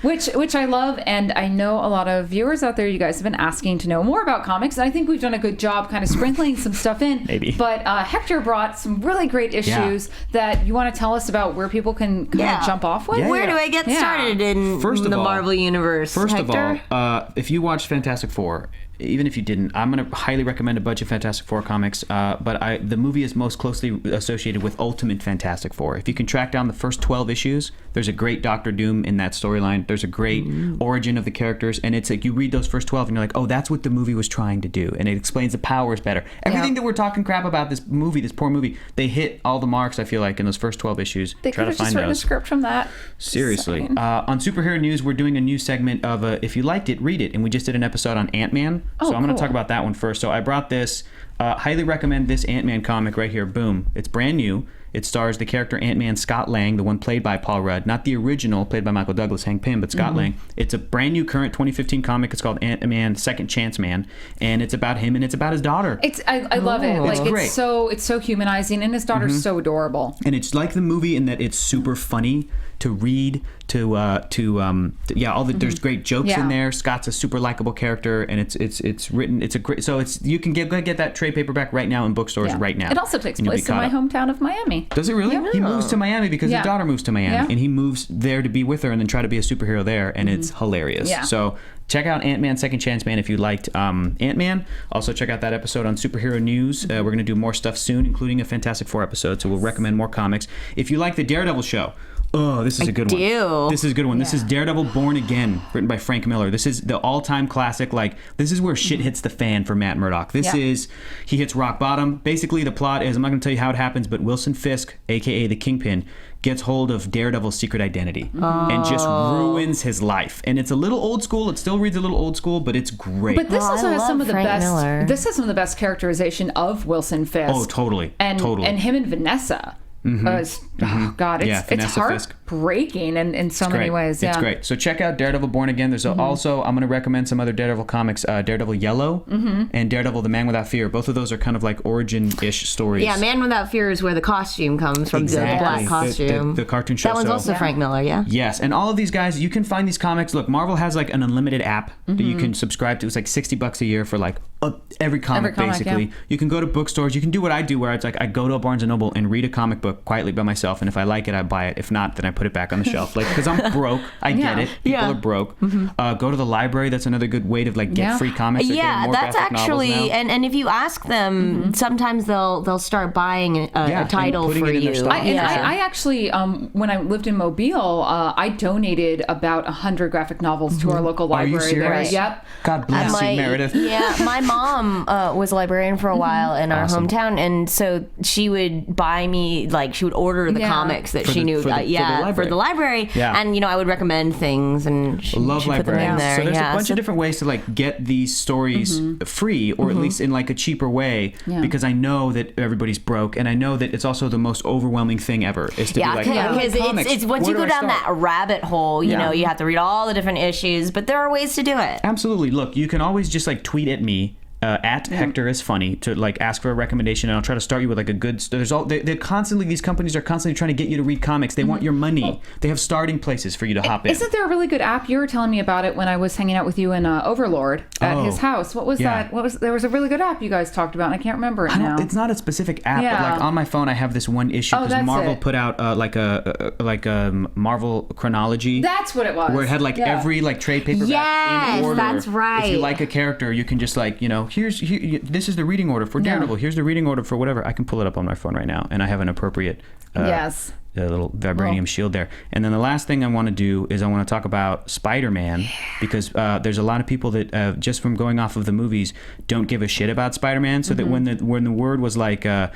Which I love, and I know a lot of viewers out there, you guys have been asking to know more about comics, and I think we've done a good job kind of sprinkling some stuff in.
Maybe.
But Hector brought some really great issues that you want to tell us about, where people can kind of jump off with.
Where do I get started in the Marvel universe?
First of all, if you watched Fantastic Four even if you didn't, I'm going to highly recommend a bunch of Fantastic Four comics, but the movie is most closely associated with Ultimate Fantastic Four. If you can track down the first 12 issues, there's a great Doctor Doom in that storyline. There's a great origin of the characters, and it's like you read those first 12 and you're like, oh, that's what the movie was trying to do, and it explains the powers better. Everything that we're talking crap about this poor movie, they hit all the marks, I feel like, in those first 12 issues.
They could have just written a script from that.
Seriously. On superhero news, we're doing a new segment of if you liked it, read it, and we just did an episode on Ant-Man. So I'm going to talk about that one first. So I brought this. Highly recommend this Ant-Man comic right here. Boom. It's brand new. It stars the character Ant-Man Scott Lang, the one played by Paul Rudd, not the original played by Michael Douglas, Hank Pym, but Scott Lang. It's a brand new current 2015 comic. It's called Ant-Man Second Chance Man, and it's about him and it's about his daughter.
I love it. Like
it's great.
It's so humanizing, and his daughter's so adorable.
And it's like the movie in that it's super funny to read, there's great jokes in there. Scott's a super likable character, and it's written. It's a great. So you can get that trade paperback right now in bookstores right now.
It also takes place in my hometown of Miami.
Does it really? Yeah. He moves to Miami because his daughter moves to Miami, and he moves there to be with her and then try to be a superhero there, and it's hilarious. Yeah. So check out Ant-Man Second Chance Man if you liked Ant-Man. Also check out that episode on superhero news. We're going to do more stuff soon, including a Fantastic Four episode, so we'll recommend more comics. If you like the Daredevil show, this is a good one. This is a good one. This is Daredevil Born Again, written by Frank Miller. This is the all-time classic. Like, this is where shit hits the fan for Matt Murdock. He hits rock bottom. Basically, the plot is, I'm not going to tell you how it happens, but Wilson Fisk, a.k.a. the Kingpin, gets hold of Daredevil's secret identity and just ruins his life. And it's a little old school. It still reads a little old school, but it's great.
But this also has some of the best. This has some of the best characterization of Wilson Fisk.
Oh, totally.
And him and Vanessa. God, it's heartbreaking in so many ways. Yeah.
It's great. So check out Daredevil Born Again. There's also, I'm going to recommend some other Daredevil comics, Daredevil Yellow and Daredevil The Man Without Fear. Both of those are kind of like origin-ish stories.
Yeah, Man Without Fear is where the costume comes from, the black costume.
The cartoon show.
That one's also Frank Miller, yeah?
Yes, and all of these guys, you can find these comics. Look, Marvel has like an unlimited app that you can subscribe to. It's like $60 a year for like every comic basically. Yeah. You can go to bookstores. You can do what I do, where it's like I go to a Barnes & Noble and read a comic book quietly by myself, and if I like it, I buy it. If not, then I put it back on the shelf. Like, because I'm broke. I get it. People are broke. Go to the library. That's another good way to like get free comics.
Yeah, that's actually, and if you ask them, sometimes they'll start buying a title for you.
I actually, when I lived in Mobile, I donated about 100 graphic novels to our local library.
Are you serious?
There. Yep.
God bless you, Meredith.
Yeah, my mom was a librarian for a while in our hometown, and so she would buy me, like, she would order the comics that she knew for the library. Yeah. And I would recommend things, and she put them in there.
So there's a bunch of different ways to like get these stories free, or at least in like a cheaper way, because I know that everybody's broke, and I know that it's also the most overwhelming thing ever is to be like,
because it's once you go down that rabbit hole, you know, you have to read all the different issues, but there are ways to do it.
Absolutely. Look, you can always just like tweet at me at Hector is funny to like ask for a recommendation, and I'll try to start you with like a good. They're constantly, these companies are constantly trying to get you to read comics. They want your money. They have starting places for you to hop in.
Isn't there a really good app? You were telling me about it when I was hanging out with you in Overlord at his house. What was that? There was a really good app you guys talked about, and I can't remember it now.
It's not a specific app, but like on my phone I have this one issue because Marvel put out like a Marvel chronology.
That's what it was.
Where it had like every like trade paperback in order.
That's right.
If you like a character, you can just like this is the reading order for Daredevil. Here's the reading order for whatever. I can pull it up on my phone right now, and I have an appropriate the little vibranium shield there. And then the last thing I want to do is I want to talk about Spider-Man, because there's a lot of people that just from going off of the movies don't give a shit about Spider-Man. So that when the word was like he's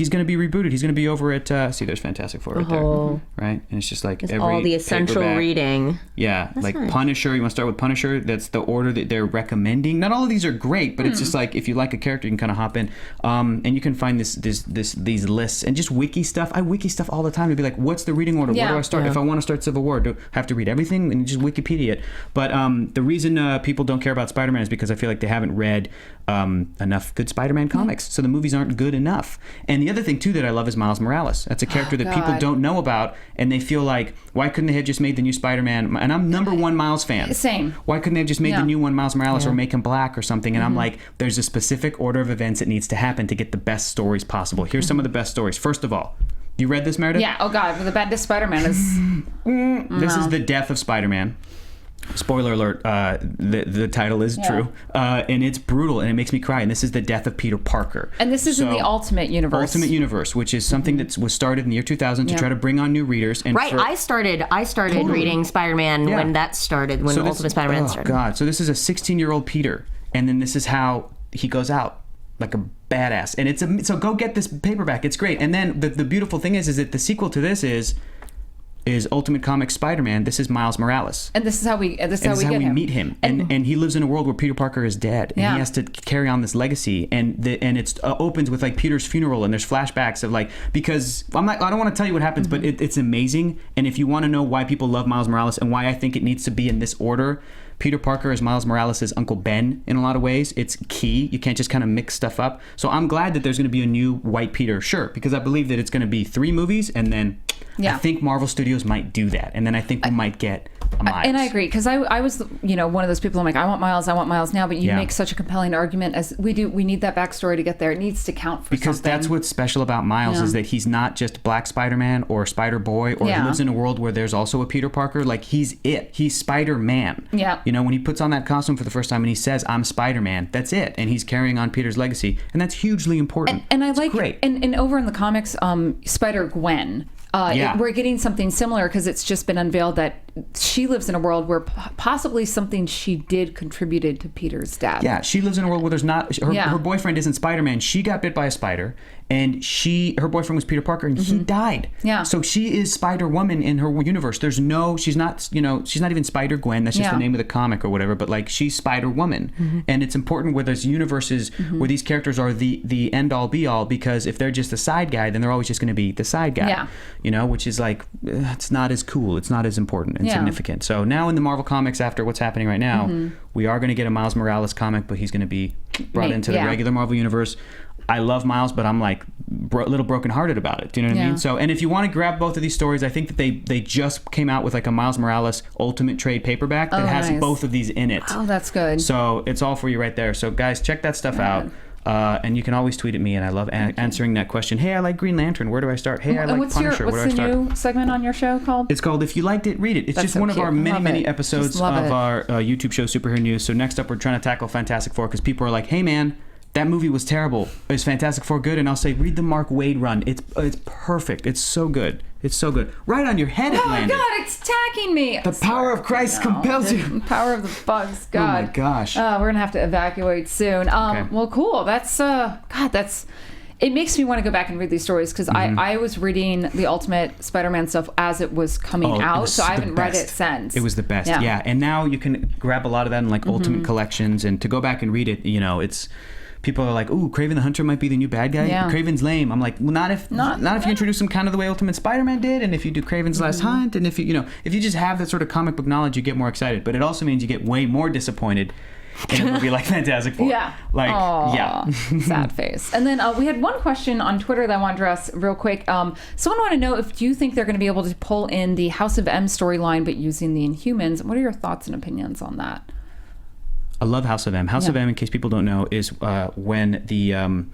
going to be rebooted, he's going to be over at there's Fantastic Four right there, right? And it's just like every
all the essential
paperback.
Reading.
Yeah, that's like nice. Punisher. You want to start with Punisher? That's the order that they're recommending. Not all of these are great, but it's just like if you like a character, you can kind of hop in, and you can find these lists and just wiki stuff. I wiki stuff all the time to be like, what's the reading order? Where do I start? If I want to start Civil War, do I have to read everything and just Wikipedia it? But the reason people don't care about Spider-Man is because I feel like they haven't read enough good Spider-Man comics. So the movies aren't good enough. And the other thing too that I love is Miles Morales. That's a character that people don't know about, and they feel like, why couldn't they have just made the new Spider-Man? And I'm number one Miles fan.
Same.
Why couldn't they have just made the new one Miles Morales or make him black or something? And I'm like, there's a specific order of events that needs to happen to get the best stories possible. Here's some of the best stories. First of all, you read this, Meredith?
Yeah. Oh God, the best Spider-Man is.
This is the death of Spider-Man. Spoiler alert, the title is true. And it's brutal, and it makes me cry. And this is the death of Peter Parker.
And this is in the Ultimate Universe.
Ultimate Universe, which is something that was started in the year 2000 to try to bring on new readers. And
I started reading Spider-Man when that started, when Ultimate Spider-Man started.
Oh, God. So this is a 16-year-old Peter, and then this is how he goes out. Like a badass. And so go get this paperback. It's great. And then the beautiful thing is that the sequel to this is Ultimate Comics Spider-Man. This is Miles Morales.
And this is how we
meet him. And he lives in a world where Peter Parker is dead. And he has to carry on this legacy. And it opens with like Peter's funeral, and there's flashbacks of like, because I don't want to tell you what happens, but it's amazing. And if you want to know why people love Miles Morales and why I think it needs to be in this order, Peter Parker is Miles Morales' Uncle Ben in a lot of ways. It's key. You can't just kind of mix stuff up. So I'm glad that there's going to be a new white Peter, sure, because I believe that it's going to be 3 movies, and then I think Marvel Studios might do that, and then I think we might get a Miles.
And I agree, because I was one of those people. I'm like, I want Miles now, but you make such a compelling argument as we do. We need that backstory to get there. It needs to count for
because
something.
That's what's special about Miles is that he's not just Black Spider-Man or Spider-Boy, or he lives in a world where there's also a Peter Parker. Like he's Spider-Man. Yeah. When he puts on that costume for the first time and he says, "I'm Spider-Man," that's it, and he's carrying on Peter's legacy, and that's hugely important.
And I great. And over in the comics, Spider-Gwen. We're getting something similar because it's just been unveiled that she lives in a world where possibly something she did contributed to Peter's death.
Yeah, she lives in a world where there's not... Her boyfriend isn't Spider-Man. She got bit by a spider, and her boyfriend was Peter Parker, and he died. Yeah. So she is Spider-Woman in her universe. There's no... She's not even Spider-Gwen. That's just the name of the comic or whatever, but like she's Spider-Woman. And it's important where there's universes where these characters are the end-all, be-all, because if they're just the side guy, then they're always just going to be the side guy. Yeah. Which is like, it's not as cool. It's not as important and significant. So now in the Marvel Comics, after what's happening right now, we are going to get a Miles Morales comic, but he's going to be brought into the regular Marvel Universe. I love Miles, but I'm like a little brokenhearted about it. Do you know what I mean? So, and if you want to grab both of these stories, I think that they just came out with like a Miles Morales Ultimate Trade paperback that has both of these in it.
Oh, that's good.
So it's all for you right there. So guys, check that stuff out. And you can always tweet at me, and I love answering that question. Hey, I like Green Lantern. Where do I start? Hey, I like Punisher. Where do I start?
What's the new segment on your show called?
It's called If You Liked It, Read It. It's just one of our many episodes of our YouTube show, Superhero News. So next up, we're trying to tackle Fantastic Four, because people are like, hey, man, that movie was terrible. Is Fantastic Four good? And I'll say, read the Mark Waid run. It's perfect. It's so good. It's so good. Right on your head it landed.
Oh, God, it's attacking me.
The power of Christ compels you.
The power of the bugs. God.
Oh, my gosh.
We're going to have to evacuate soon. Okay. Well, cool. That's, it makes me want to go back and read these stories, because I was reading the Ultimate Spider-Man stuff as it was coming out, so I haven't read it since.
It was the best. Yeah. And now you can grab a lot of that in like Ultimate collections, and to go back and read it, it's... People are like, ooh, Kraven the Hunter might be the new bad guy. Yeah. Kraven's lame. I'm like, well, not if you introduce him kind of the way Ultimate Spider-Man did, and if you do Kraven's Last Hunt, and if you just have that sort of comic book knowledge, you get more excited. But it also means you get way more disappointed in a movie like Fantastic Four.
Yeah. Sad face. And then we had one question on Twitter that I want to address real quick. Someone wanted to know if you think they're going to be able to pull in the House of M storyline, but using the Inhumans. What are your thoughts and opinions on that?
I love House of M. House of M, in case people don't know, is when the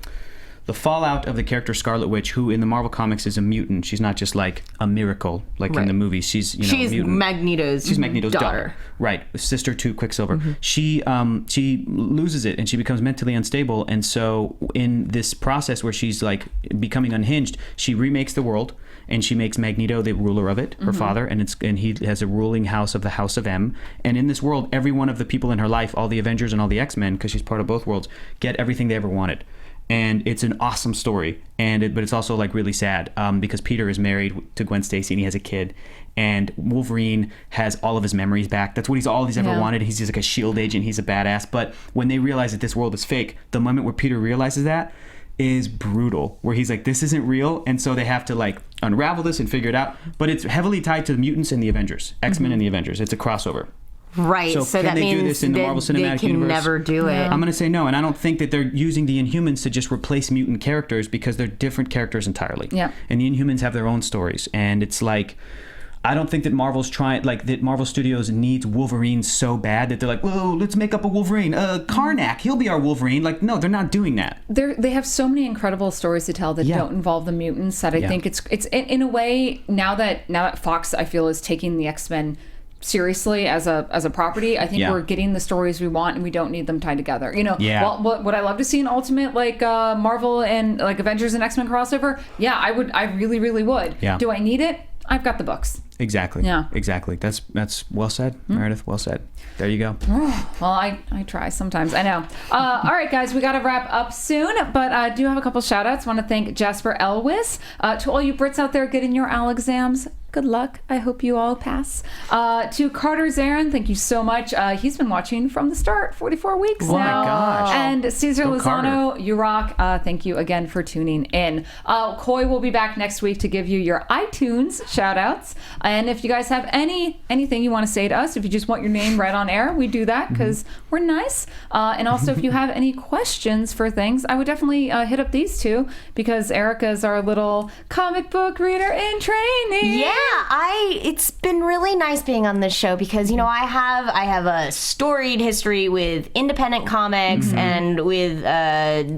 fallout of the character Scarlet Witch, who in the Marvel Comics is a mutant. She's not just like a miracle like in the movies. She's a mutant.
She's Magneto's daughter.
Right, sister to Quicksilver. She loses it, and she becomes mentally unstable. And so in this process where she's like becoming unhinged, she remakes the world. And she makes Magneto the ruler of it, her father, and he has a ruling house of the House of M. And in this world, every one of the people in her life, all the Avengers and all the X-Men, because she's part of both worlds, get everything they ever wanted. And it's an awesome story, but it's also like really sad because Peter is married to Gwen Stacy and he has a kid. And Wolverine has all of his memories back. That's what he's ever wanted. He's just like a SHIELD agent. He's a badass. But when they realize that this world is fake, the moment where Peter realizes that is brutal, where he's like, this isn't real, and so they have to like unravel this and figure it out. But it's heavily tied to the mutants and the Avengers, X-Men and the Avengers. It's a crossover.
Right, so that means
do this in the Marvel Cinematic
they can
Universe?
Never do it.
I'm going to say no, and I don't think that they're using the Inhumans to just replace mutant characters, because they're different characters entirely. Yeah, and the Inhumans have their own stories, and it's like, I don't think that Marvel Studios needs Wolverine so bad that they're like, whoa, let's make up a Wolverine. Karnak, he'll be our Wolverine. Like, no, they're not doing that.
They have so many incredible stories to tell that don't involve the mutants that I think it's in a way, now that Fox, I feel, is taking the X-Men seriously as a property. I think we're getting the stories we want, and we don't need them tied together. Well, would I love to see an ultimate like Marvel and like Avengers and X-Men crossover? Yeah, I would. I really, really would. Yeah. Do I need it? I've got the books.
Exactly. Yeah. Exactly. That's well said, Meredith. Well said. There you go.
Well, I try sometimes. I know. All right, guys, we got to wrap up soon, but I do have a couple shout outs. I want to thank Jasper Elwis. To all you Brits out there getting your AL exams, good luck. I hope you all pass. To Carter Zarin, thank you so much. He's been watching from the start, 44 weeks now. Oh my gosh. And Cesar Lozano, you rock. Thank you again for tuning in. Coy will be back next week to give you your iTunes shout outs. And if you guys have anything you want to say to us, if you just want your name read on air, we do that because we're nice. And also, if you have any questions for things, I would definitely hit up these two because Erika is our little comic book reader in training.
Yeah, it's been really nice being on this show because I have a storied history with independent comics and with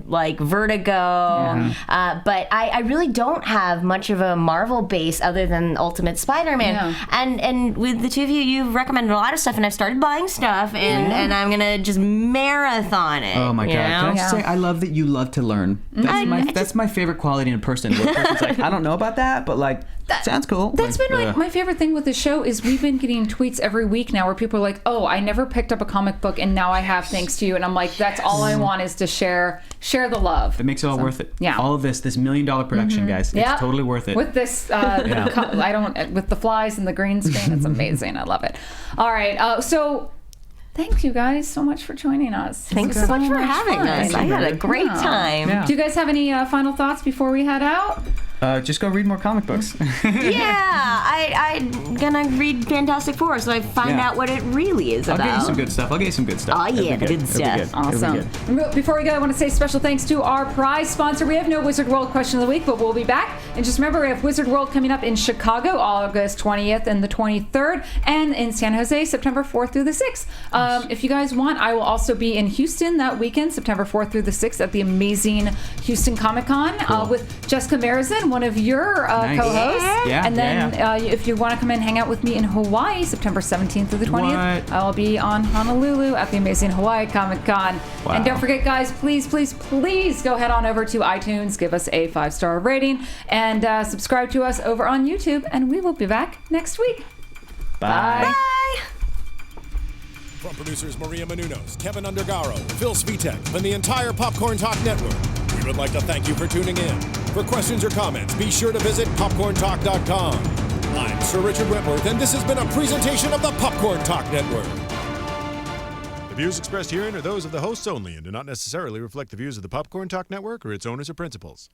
like Vertigo, but I really don't have much of a Marvel base other than Ultimate Spider-Man. And with the two of you, you've recommended a lot of stuff, and I've started buying stuff, and I'm gonna just marathon it.
Oh my god! Can I just say I love that you love to learn. That's my favorite quality in a person. Where a person's like, I don't know about that, but like. Sounds cool.
That's been my favorite thing with the show is we've been getting tweets every week now where people are like, oh, I never picked up a comic book and now I have thanks to you. And I'm like, that's all I want is to share the love.
It makes it all worth it. Yeah. All of this $1 million production, guys. It's totally worth it.
With this, with the flies and the green screen, it's amazing. I love it. All right. So thank you guys so much for joining us.
Thanks so much for having us. I had a great time.
Yeah. Do you guys have any final thoughts before we head out?
Just go read more comic books.
I'm gonna read Fantastic Four so I find out what it really is about.
I'll get you some good stuff.
Oh yeah, the good stuff.
Awesome. Before we go, I want to say special thanks to our prize sponsor. We have no Wizard World question of the week, but we'll be back. And just remember, we have Wizard World coming up in Chicago, August 20th and the 23rd, and in San Jose, September 4th through the 6th. If you guys want, I will also be in Houston that weekend, September 4th through the 6th, at the amazing Houston Comic Con with Jessica Marizan, one of your co-hosts. And then if you want to come and hang out with me in Hawaii, September 17th through the 20th, I'll be on Honolulu at the amazing Hawaii Comic Con. Wow. And don't forget, guys, please go head on over to iTunes, give us a 5-star rating, and subscribe to us over on YouTube. And we will be back next week.
Bye.
Bye.
From producers Maria Menounos, Kevin Undergaro, Phil Svitek, and the entire Popcorn Talk Network, we would like to thank you for tuning in. For questions or comments, be sure to visit PopcornTalk.com. I'm Sir Richard Wentworth, and this has been a presentation of the Popcorn Talk Network. The views expressed herein are those of the hosts only and do not necessarily reflect the views of the Popcorn Talk Network or its owners or principals.